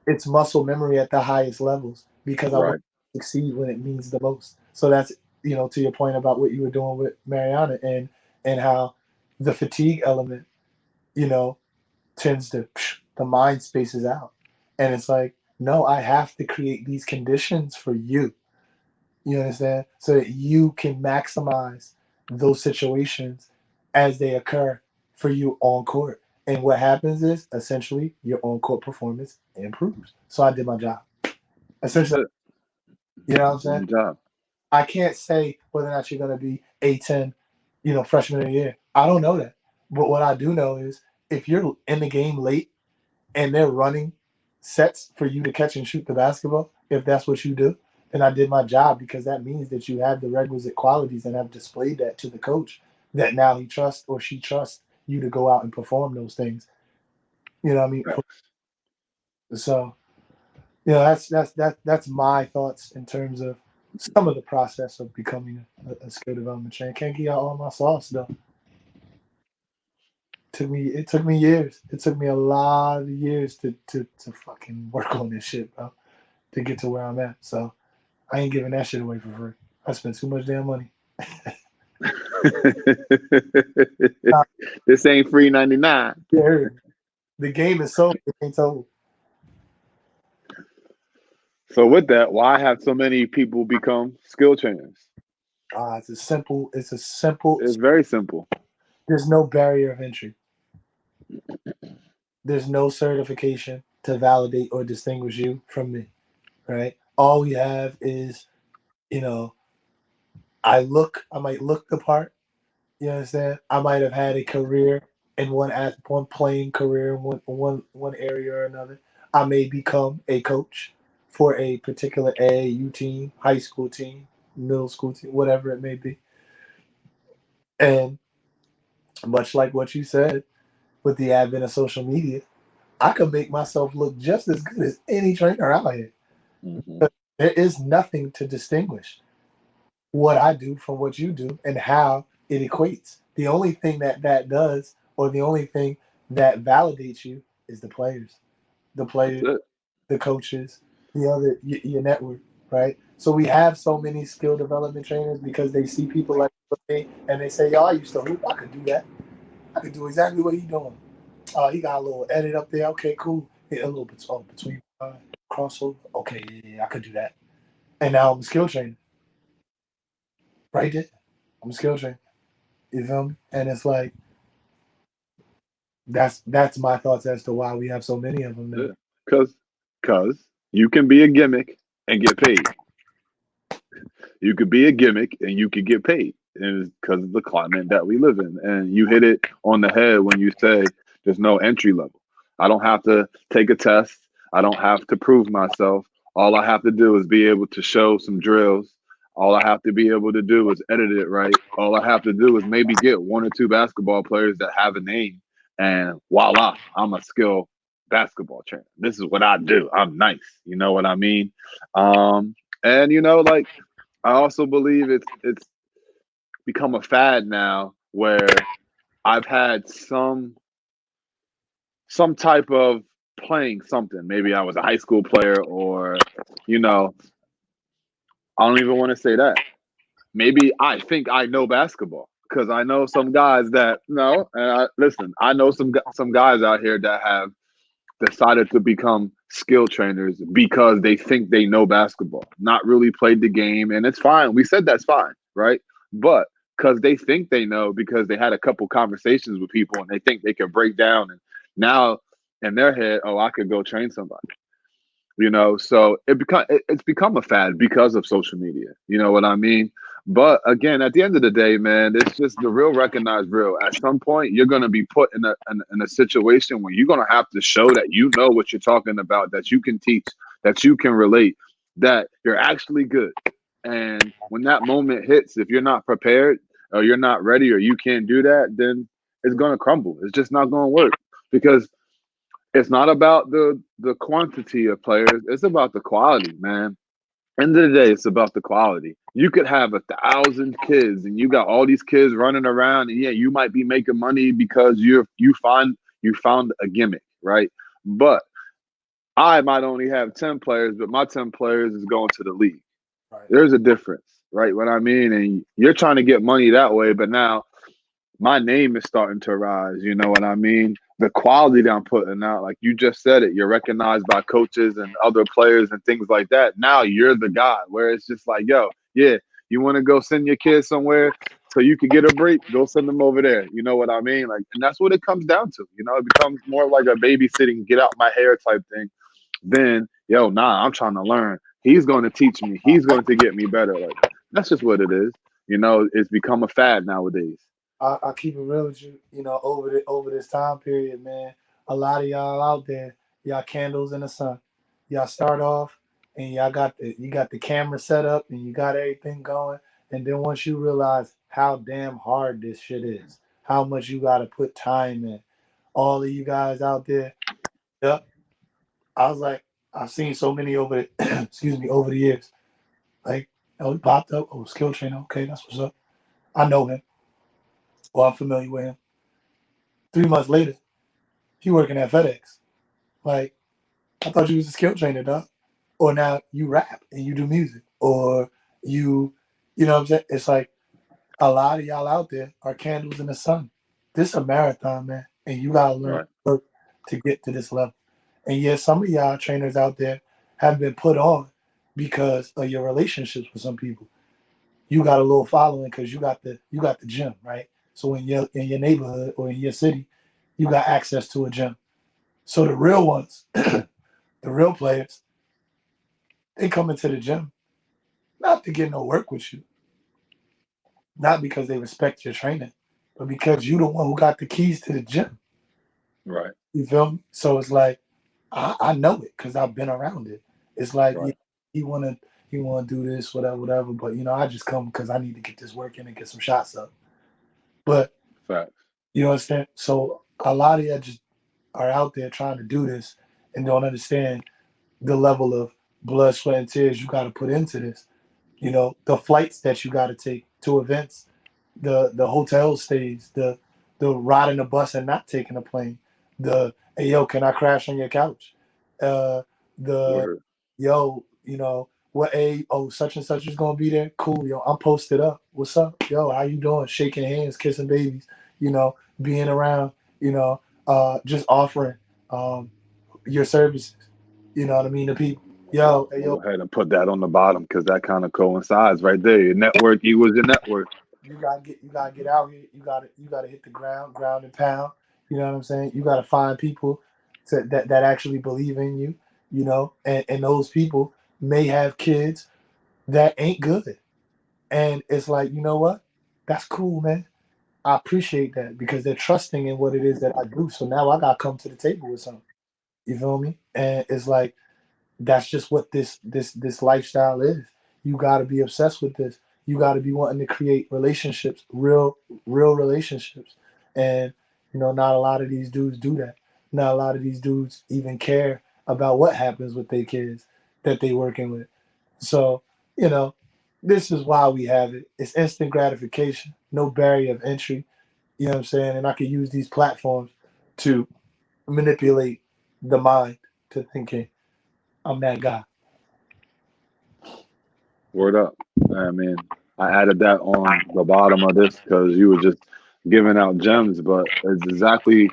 it's muscle memory at the highest levels because I want right. to succeed when it means the most. So that's to your point about what you were doing with Mariana and how the fatigue element, you know, tends to the mind spaces out, and it's like, no, I have to create these conditions for you. You understand? So that you can maximize those situations as they occur for you on court. And what happens is essentially your on court performance improves. So I did my job. That's Essentially, it. you know what I'm Doing saying? the job. I can't say whether or not you're going to be A10, freshman of the year. I don't know that. But what I do know is if you're in the game late and they're running sets for you to catch and shoot the basketball, if that's what you do, then I did my job, because that means that you have the requisite qualities and have displayed that to the coach, that now he trusts or she trusts you to go out and perform those things. You know what I mean? So, that's my thoughts in terms of some of the process of becoming a skill development trainer. Can't get out all my sauce though. It took me years. It took me a lot of years to fucking work on this shit, bro, to get to where I'm at. So I ain't giving that shit away for free. I spent too much damn money. This ain't free 99. Yeah, the game is sold. It ain't told. So with that, why have so many people become skill trainers? It's a simple. It's a simple. It's very simple. There's no barrier of entry. There's no certification to validate or distinguish you from me. Right. All we have is, you know, I might look the part. You understand? I might have had a career in one playing career in one area or another. I may become a coach for a particular AAU team, high school team, middle school team, whatever it may be. And much like what you said, with the advent of social media, I could make myself look just as good as any trainer out here. Mm-hmm. There is nothing to distinguish what I do from what you do and how it equates. The only thing that does, or the only thing that validates you, is the That's players, it. the coaches, the other your network, right? So we have so many skill development trainers because they see people like me and they say, "Yo, I used to hoop. I could do that. I could do exactly what he's doing. He got a little edit up there. Okay, cool. Yeah, a little bit between crossover. Okay, yeah, I could do that." And now I'm a skill trainer, right there. I'm a skill trainer. You feel me? And it's like that's my thoughts as to why we have so many of them now. Yeah. Cause you can be a gimmick and get paid. You could be a gimmick and you could get paid. And it's because of the climate that we live in. And you hit it on the head when you say there's no entry level. I don't have to take a test. I don't have to prove myself. All I have to do is be able to show some drills. All I have to be able to do is edit it right. All I have to do is maybe get one or two basketball players that have a name, and voila, I'm a skilled basketball trainer. This is what I do. I'm nice. You know what I mean? And like I also believe it's become a fad now where I've had some type of playing something. Maybe I was a high school player, or you know, I don't even want to say that. Maybe I think I know basketball because I know some guys that no. And listen, I know some guys out here that have decided to become skill trainers because they think they know basketball, not really played the game, and it's fine. We said that's fine, right? But because they think they know, because they had a couple conversations with people and they think they can break down, and now in their head, oh, I could go train somebody. So it's become a fad because of social media. You know what I mean? But again, at the end of the day, man, it's just the real recognized real. At some point, you're going to be put in a situation where you're going to have to show that you know what you're talking about, that you can teach, that you can relate, that you're actually good. And when that moment hits, if you're not prepared or you're not ready or you can't do that, then it's going to crumble. It's just not going to work because it's not about the quantity of players. It's about the quality, man. End of the day, it's about the quality. You could have 1,000 kids, and you got all these kids running around, and yeah, you might be making money because you found a gimmick, right? But I might only have 10 players, but my 10 players is going to the league. Right. There's a difference. right? What I mean, and you're trying to get money that way, but now my name is starting to rise. You know what I mean? The quality that I'm putting out, like you just said it, you're recognized by coaches and other players and things like that. Now you're the guy where it's just like, yo, yeah, you want to go send your kids somewhere so you could get a break, go send them over there. You know what I mean? Like, and that's what it comes down to. You know, it becomes more like a babysitting, get out my hair type thing. Then, yo, nah, I'm trying to learn. He's going to teach me. He's going to get me better. Like, that's just what it is. You know, it's become a fad nowadays. I keep it real with you. You know, over this time period, man, a lot of y'all out there, y'all candles in the sun. Y'all start off and you got the camera set up and you got everything going, and then once you realize how damn hard this shit is, how much you got to put time in, all of you guys out there, yep. I was like, I've seen so many over the, excuse me, over the years. Like, oh, he popped up, oh, skill trainer, okay, that's what's up. I know him, or I'm familiar with him. 3 months later, he working at FedEx. Like, I thought you was a skill trainer, dog. Or now you rap and you do music. Or you know what I'm saying? It's like a lot of y'all out there are candles in the sun. This is a marathon, man. And you gotta learn to Right. work to get to this level. And yes, some of y'all trainers out there have been put on because of your relationships with some people. You got a little following because you got the gym, right? So in your neighborhood or in your city, you got access to a gym. So the real ones, the real players, they come into the gym not to get no work with you, not because they respect your training, but because you the one who got the keys to the gym. Right. You feel me? So it's like I know it because I've been around it. It's like yeah, Right. he wanna he wanna do this, whatever, whatever. But I just come because I need to get this work in and get some shots up. But Facts. you understand? So a lot of you just are out there trying to do this and don't understand the level of blood, sweat, and tears you got to put into this. The flights that you got to take to events, the hotel stays, the riding the bus and not taking a plane, the hey yo, can I crash on your couch? Uh, the Word. yo, what a oh such and such is gonna be there. Cool, yo, I'm posted up. What's up, yo? How you doing? Shaking hands, kissing babies, being around, just offering um your services. You know what I mean? The people, yo, hey Go yo, ahead and put that on the bottom because that kind of coincides right there. Your network equals your network. you gotta get out here. You gotta hit the ground and pound. You know what I'm saying? You gotta find people that actually believe in you. And those people may have kids that ain't good, and it's like what? That's cool, man. I appreciate that because they're trusting in what it is that I do. So now I gotta come to the table with something. You feel me? And it's like that's just what this lifestyle is. You got to be obsessed with this. You got to be wanting to create relationships, real relationships. And not a lot of these dudes do that. Not a lot of these dudes even care about what happens with their kids that they working with. So you know this is why we have it. It's instant gratification, no barrier of entry. You know what I'm saying? And I can use these platforms to manipulate the mind to thinking I'm that guy. Word up. I mean, I added that on the bottom of this because you were just giving out gems, but it's exactly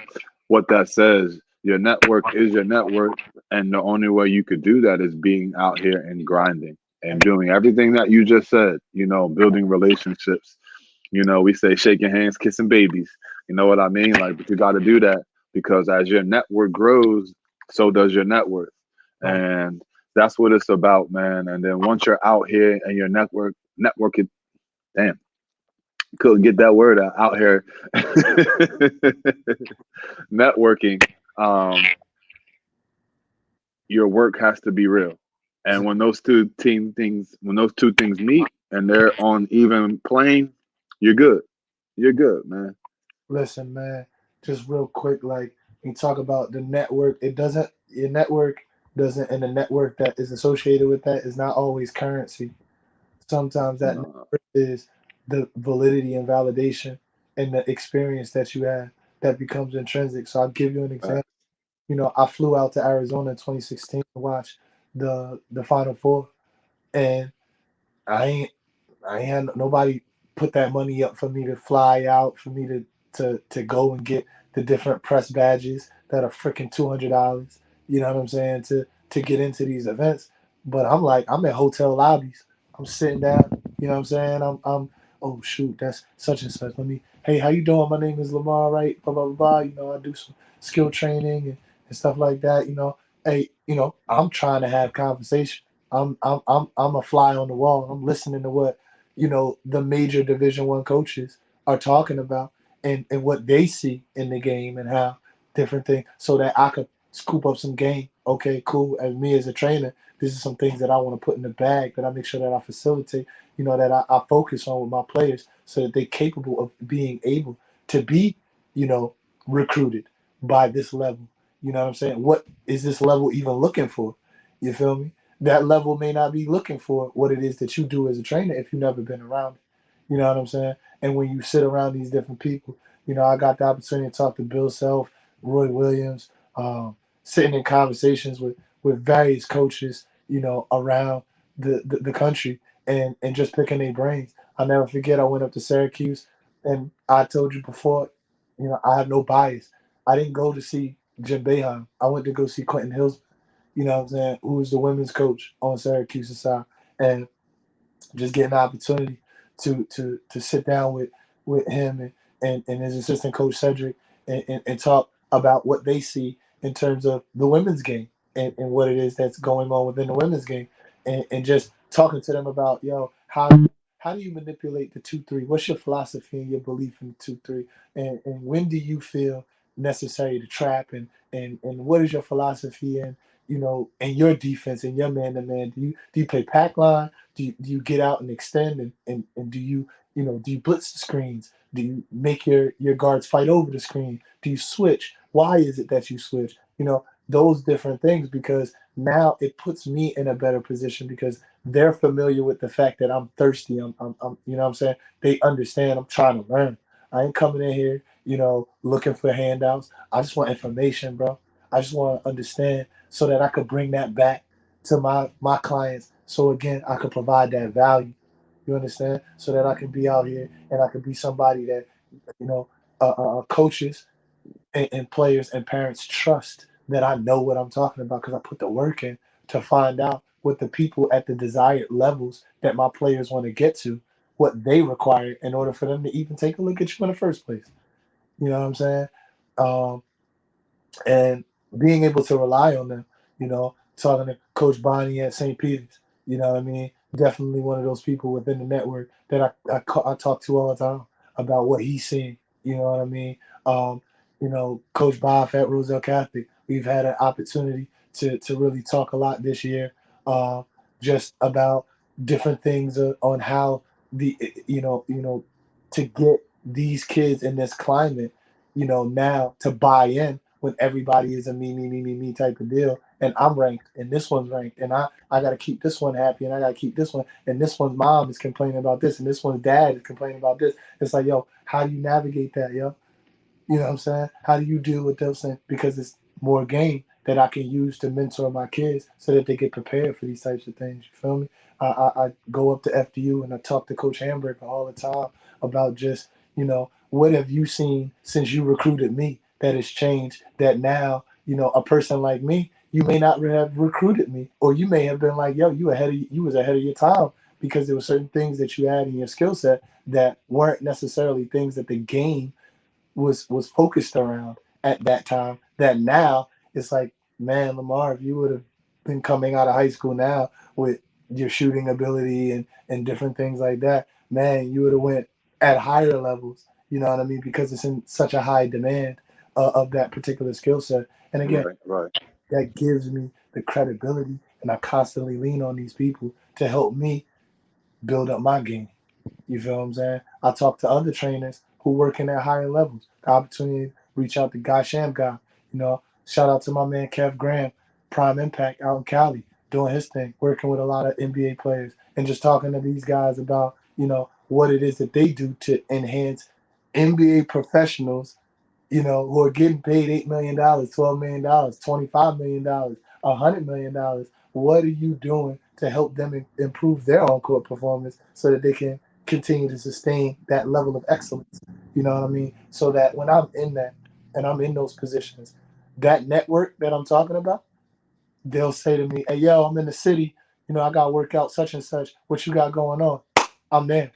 what that says. Your network is your network, and the only way you could do that is being out here and grinding and doing everything that you just said. You know, building relationships. You know, we say shaking hands, kissing babies. You know what I mean? Like, but you got to do that because as your network grows, so does your net worth. Right. And that's what it's about, man. And then once you're out here and your network it, damn, couldn't get that word out here. Networking, um, your work has to be real. And when those two things meet and they're on even plane, you're good. You're good, man. Listen, man, just real quick, like you talk about the network, your network doesn't, and the network that is associated with that is not always currency. Sometimes that No, network is the validity and validation and the experience that you have that becomes intrinsic. So I'll give you an example. facts. I flew out to Arizona in 2016 to watch the Final Four, and I ain't. I ain't had nobody put that money up for me to fly out, for me to go and get the different press badges that are freaking $200. You know what I'm saying, to get into these events. But I'm like, I'm in hotel lobbies. I'm sitting down. You know what I'm saying? I'm oh shoot, that's such and such. Let me. Hey, how you doing? My name is Lamar. Right? Blah blah blah. Blah. You know, I do some skill training and stuff like that. You know, hey, you know, I'm trying to have conversation. I'm a fly on the wall. I'm listening to what the major Division 1 coaches are talking about and what they see in the game and how different things, so that I could scoop up some game. Okay, cool. As me as a trainer, this is some things that I want to put in the bag that I make sure that I facilitate. That I focus on with my players so that they're capable of being able to be, you know, recruited by this level. You know what I'm saying? What is this level even looking for? You feel me? That level may not be looking for what it is that you do as a trainer if you've never been around it. You know what I'm saying? And when you sit around these different people, I got the opportunity to talk to Bill Self, Roy Williams, sitting in conversations with various coaches, around the country and just picking their brains. I'll never forget, I went up to Syracuse, and I told you before, I have no bias. I didn't go to see Jim Boeheim. I went to go see Quentin Hills, what I'm saying, who was the women's coach on Syracuse's side. And just getting the opportunity to sit down with him and his assistant coach Cedric and talk about what they see in terms of the women's game and what it is that's going on within the women's game and just talking to them about how do you manipulate the 2-3? What's your philosophy and your belief in the 2-3? And when do you feel necessary to trap and what is your philosophy and your defense and your man to man? Do you play pack line? Do you get out and extend and do you blitz the screens? Do you make your guards fight over the screen? Do you switch? Why is it that you switch? Those different things, because now it puts me in a better position because they're familiar with the fact that I'm thirsty. I'm what I'm saying? They understand I'm trying to learn. I ain't coming in here, looking for handouts. I just want information, bro. I just want to understand so that I could bring that back to my clients. So again, I could provide that value. You understand? So that I can be out here and I could be somebody that you know coaches and players and parents trust that I know what I'm talking about because I put the work in to find out what the people at the desired levels that my players want to get to, what they require in order for them to even take a look at you in the first place. You know what I'm saying? Um, and being able to rely on them, talking to Coach Bonnie at St. Peter's, you know what I mean? Definitely one of those people within the network that I talk to all the time about what he's seeing, you know what I mean? Um, Coach Bob at Roselle Catholic, we've had an opportunity to really talk a lot this year, uh, just about different things on how the, to get these kids in this climate now to buy in when everybody is a me type of deal. And I'm ranked, and this one's ranked, and I got to keep this one happy, and I got to keep this one, and this one's mom is complaining about this, and this one's dad is complaining about this. It's like, yo, how do you navigate that, yo? You know what I'm saying? How do you deal with those things? Because it's more game that I can use to mentor my kids so that they get prepared for these types of things. You feel me? I go up to FDU and I talk to Coach Hamburger all the time about just, what have you seen since you recruited me that has changed that now, a person like me, you may not have recruited me, or you may have been like, yo, you was ahead of your time because there were certain things that you had in your skill set that weren't necessarily things that the game was focused around at that time. That now it's like, man, Lamar, if you would have been coming out of high school now with your shooting ability and different things like that, man, you would have went at higher levels. You know what I mean? Because it's in such a high demand of that particular skill set. And again, Right, right. that gives me the credibility, and I constantly lean on these people to help me build up my game. You feel what I'm saying? I talk to other trainers who working at higher levels. The opportunity to reach out to Guy Shamgar. Shout out to my man Kev Graham, Prime Impact out in Cali, doing his thing, working with a lot of NBA players, and just talking to these guys about what it is that they do to enhance NBA professionals who are getting paid $8 million, $12 million, $25 million, $100 million. What are you doing to help them improve their on court performance so that they can continue to sustain that level of excellence. You know what I mean? So that when I'm in that and I'm in those positions, that network that I'm talking about, they'll say to me, "Hey, yo, I'm in the city. You know, I got to work out such and such. What you got going on?" I'm there.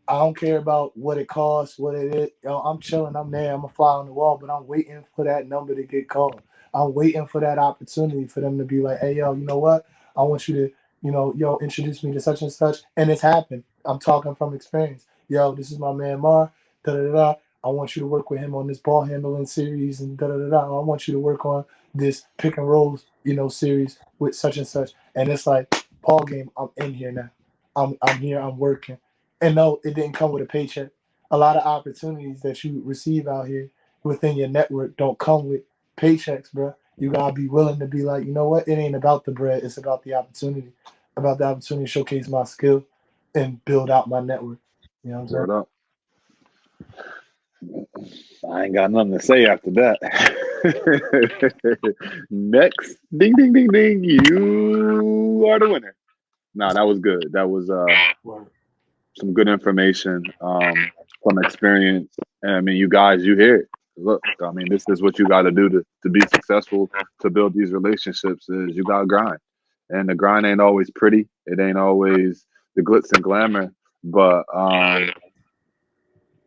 I don't care about what it costs, what it is. Yo, I'm chilling. I'm there. I'm a fly on the wall, but I'm waiting for that number to get called. I'm waiting for that opportunity for them to be like, "Hey, yo, you know what? I want you to, yo, introduce me to such and such." And it's happened. I'm talking from experience. Yo, this is my man Mar. Da da da da. I want you to work with him on this ball handling series and da da da da. I want you to work on this pick and rolls, series with such and such. And it's like, ball game. I'm in here now. I'm here. I'm working. And no, it didn't come with a paycheck. A lot of opportunities that you receive out here within your network don't come with paychecks, bro. You gotta be willing to be like, you know what? It ain't about the bread. It's about the opportunity. About the opportunity to showcase my skill and build out my network. You know what I'm saying? Word up. I ain't got nothing to say after that. Next, ding, ding, ding, ding. You are the winner. Nah, that was good. That was Word. some good information from experience. And I mean, you guys, you hear it. Look, I mean, this is what you got to do to be successful, to build these relationships. Is you got to grind, and the grind ain't always pretty. It ain't always the glitz and glamour. But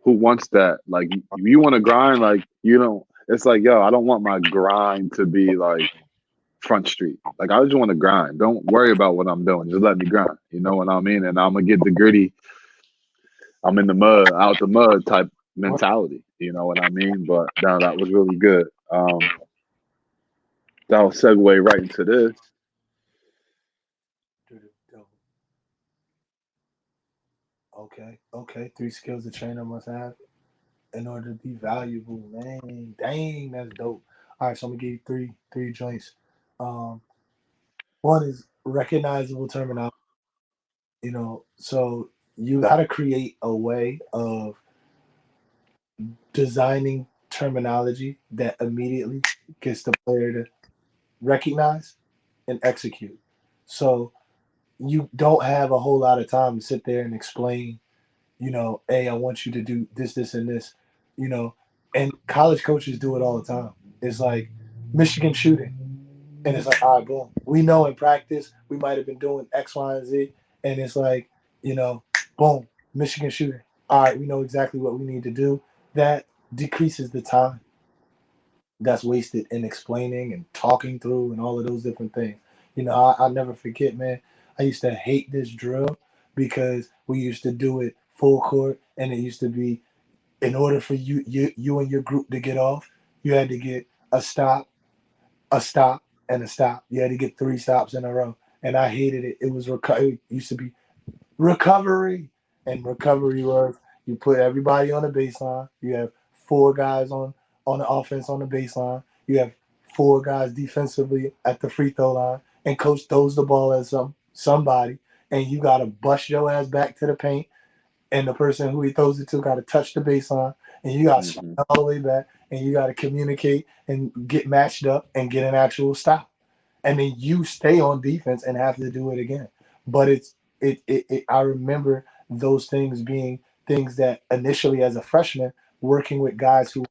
who wants that? Like, you want to grind, like you don't. It's like, yo, I don't want my grind to be like Front Street. Like, I just want to grind. Don't worry about what I'm doing. Just let me grind. You know what I mean? And I'm gonna get the gritty, I'm in the mud, out the mud type mentality. You know what I mean? But no, that was really good. That'll segue right into this. Okay, okay. 3 skills a trainer must have in order to be valuable. Man, dang, that's dope. All right, so I'm gonna give you three joints. Um, One is recognizable terminology. So you got to create a way of designing terminology that immediately gets the player to recognize and execute. So you don't have a whole lot of time to sit there and explain, hey, I want you to do this, this, and this, you know, and college coaches do it all the time. It's like Michigan shooting. And it's like, all right, boom. We know in practice we might have been doing X, Y, and Z. And it's like, boom, Michigan shooting. All right, we know exactly what we need to do. That decreases the time that's wasted in explaining and talking through and all of those different things. I'll never forget, man. I used to hate this drill because we used to do it full court, and it used to be in order for you and your group to get off, you had to get a stop, and a stop. You had to get 3 stops in a row, and I hated it. It used to be recovery, and recovery was you put everybody on the baseline. You have 4 guys on the offense on the baseline. You have 4 guys defensively at the free throw line, and coach throws the ball at somebody, and you gotta bust your ass back to the paint, and the person who he throws it to got to touch the baseline, and you got to Hmm. all the way back, and you got to communicate and get matched up and get an actual stop, and then you stay on defense and have to do it again. But I remember those things being things that initially as a freshman working with guys who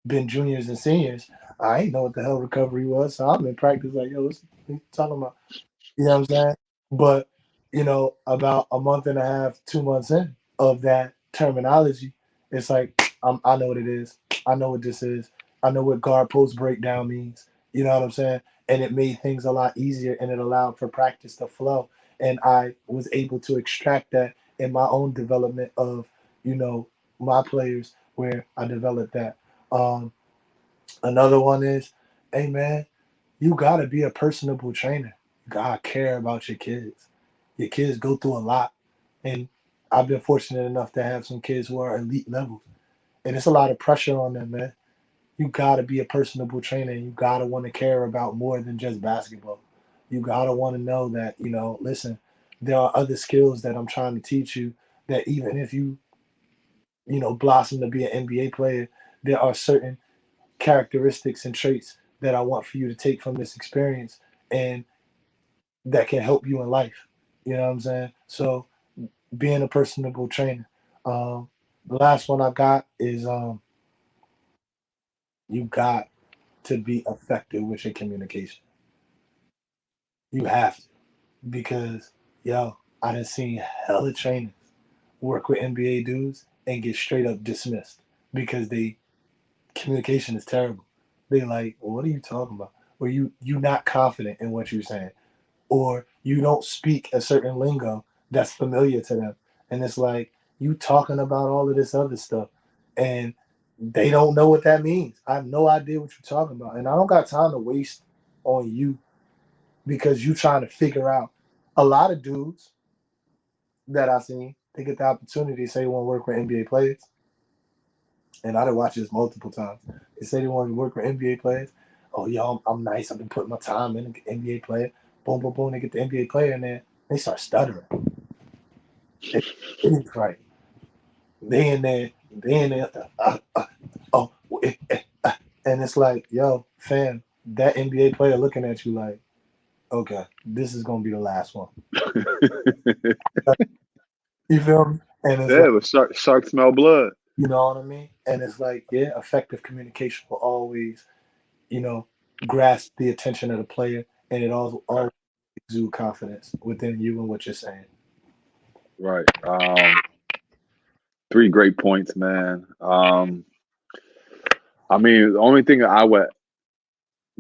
been juniors and seniors, I ain't know what the hell recovery was, so I'm in practice like, yo, what you talking about? You know what I'm saying? But, about a month and a half, 2 months in of that terminology, it's like, I know what it is. I know what this is. I know what guard post breakdown means. You know what I'm saying? And it made things a lot easier, and it allowed for practice to flow. And I was able to extract that in my own development of, my players where I developed that. Um, Another one is, hey man, you gotta be a personable trainer. You gotta care about your kids. Your kids go through a lot, and I've been fortunate enough to have some kids who are elite levels, and it's a lot of pressure on them, man. You gotta be a personable trainer. You gotta want to care about more than just basketball. You gotta want to know that, listen, there are other skills that I'm trying to teach you. That even if you blossom to be an NBA player, there are certain characteristics and traits that I want for you to take from this experience and that can help you in life. You know what I'm saying? So being a personable trainer. Um, the last one I got is you got to be effective with your communication. You have to because yo, I done seen hella trainers work with NBA dudes and get straight up dismissed because they communication is terrible. They like, well, what are you talking about? Or you not confident in what you're saying, or you don't speak a certain lingo that's familiar to them, and it's like you talking about all of this other stuff, and they don't know what that means. I have no idea what you're talking about, and I don't got time to waste on you because you trying to figure out. A lot of dudes that I seen, they get the opportunity to say they want to work with NBA players, and I done watched this multiple times. They say they want to work with NBA players. Oh, yo, I'm nice. I've been putting my time in. NBA player. Boom, boom, boom. They get the NBA player in there. They start stuttering. It's right. They in there. They in there. Oh, and it's like, yo, fam, that NBA player looking at you like, okay, this is gonna be the last one. You feel me? And it's like, Yeah, but shark smell blood. you know what I mean? And it's like, yeah, effective communication will always, you know, grasp the attention of the player, and it also always exude confidence within you and what you're saying. Right. Three great points, man. I mean, the only thing I would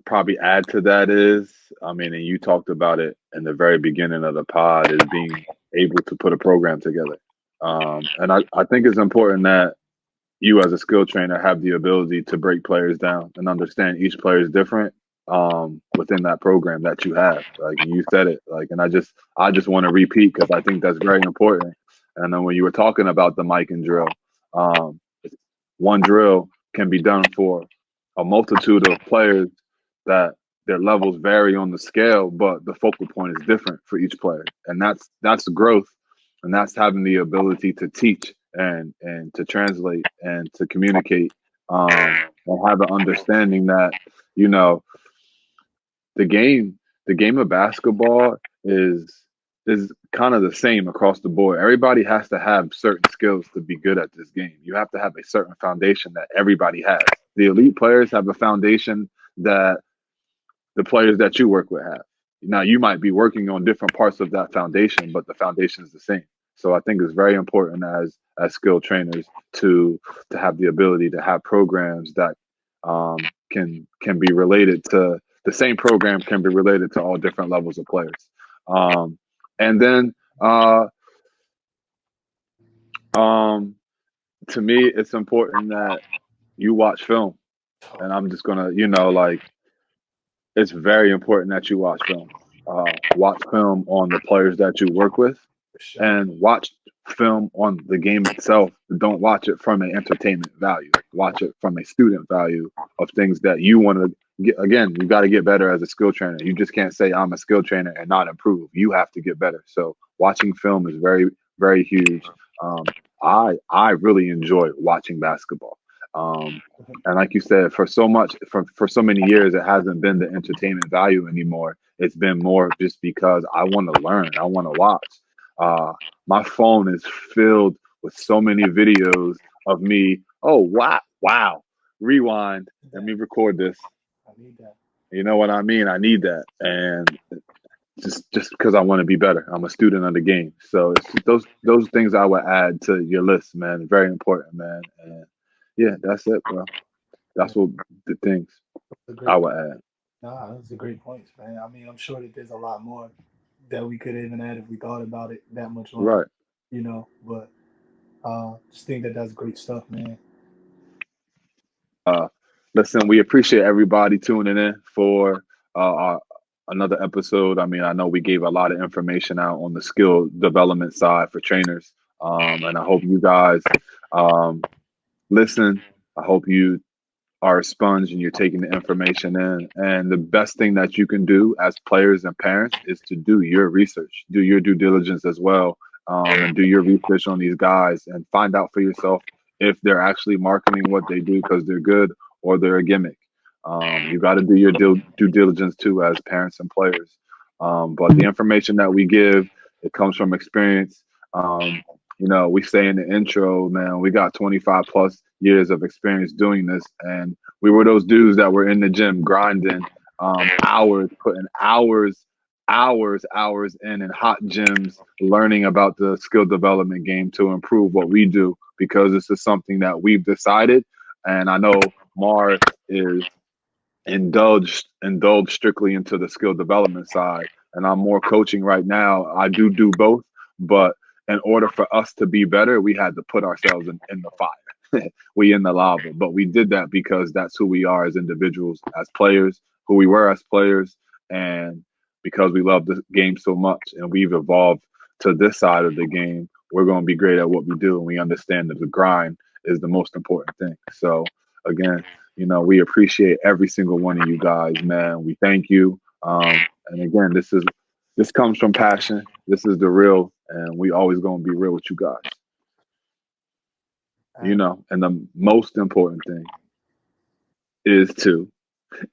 probably add to that is, I mean, and you talked about it in the very beginning of the pod, is being able to put a program together. And I think it's important that you as a skill trainer have the ability to break players down and understand each player is different within that program that you have. Like you said it, like, and I just want to repeat because I think that's very important. And then when you were talking about the mic and drill, um, one drill can be done for a multitude of players that their levels vary on the scale, but the focal point is different for each player, and that's growth, and that's having the ability to teach and to translate and to communicate, and have an understanding that you know the game the game of basketball is kind of the same across the board. Everybody has to have certain skills to be good at this game. You have to have a certain foundation that everybody has. The elite players have a foundation that the players that you work with have. Now you might be working on different parts of that foundation, but the foundation is the same. So I think it's very important as skill trainers to have the ability to have programs that um, can be related to the same program can be related to all different levels of players. Um, and then um, to me, it's important that you watch film. And I'm just gonna, like it's very important that you watch film. Watch film on the players that you work with, For sure. and watch film on the game itself. Don't watch it from an entertainment value. Watch it from a student value of things that you want to get. Again, you got to get better as a skill trainer. You just can't say I'm a skill trainer and not improve. You have to get better. So watching film is very, very huge. Um, I really enjoy watching basketball. And like you said, for so many years, it hasn't been the entertainment value anymore. It's been more just because I want to learn. I want to watch. Uh, my phone is filled with so many videos of me. Oh, wow. Rewind. Let That me record this. I need that. You know what I mean? I need that. And just because I want to be better. I'm a student of the game. So it's just those things I would add to your list, man. Very important, man. And yeah, that's it, bro. Yeah, That's what the things those are I great. would add. Nah, those are great points, man. I mean, I'm sure that there's a lot more that we could even add if we thought about it that much longer, Right. But just think that that's great stuff, man. Uh, listen, we appreciate everybody tuning in for our another episode. I mean, I know we gave a lot of information out on the skill development side for trainers, and I hope you guys um, listen. I hope you are a sponge and you're taking the information in. And the best thing that you can do as players and parents is to do your research, do your due diligence as well, and do your research on these guys and find out for yourself if they're actually marketing what they do because they're good or they're a gimmick. You got to do your due diligence too as parents and players. But the information that we give, it comes from experience. We say in the intro, man, we got 25 plus years of experience doing this, and we were those dudes that were in the gym grinding, hours, putting hours in hot gyms, learning about the skill development game to improve what we do, because this is something that we've decided. And I know Mar is indulged strictly into the skill development side, and I'm more coaching right now. I do both, but in order for us to be better, we had to put ourselves in the fire. We in the lava, but we did that because that's who we are as individuals, as players, who we were as players, and because we love the game so much and we've evolved to this side of the game, we're going to be great at what we do, and we understand that the grind is the most important thing. So again, we appreciate every single one of you guys, man. We thank you. And again, this comes from passion. This is the real, and we always gonna be real with you guys. And the most important thing is to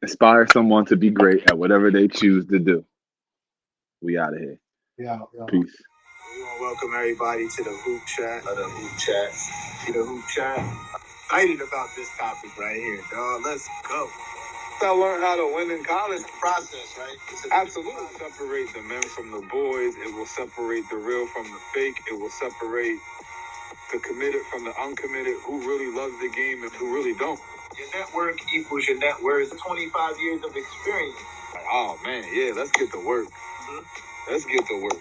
inspire someone to be great at whatever they choose to do. We out of here. Yeah. Peace. We want to welcome everybody to the hoop chat. The hoop chat. Excited about this topic right here, dog. Let's go. I learned how to win in college. Process, right? Absolutely. Separate the men from the boys. It will separate the real from the fake. It will separate the committed from the uncommitted, who really loves the game and who really don't. Your network equals your net worth. 25 years of experience. Oh, man, yeah, let's get to work. Let's get to work.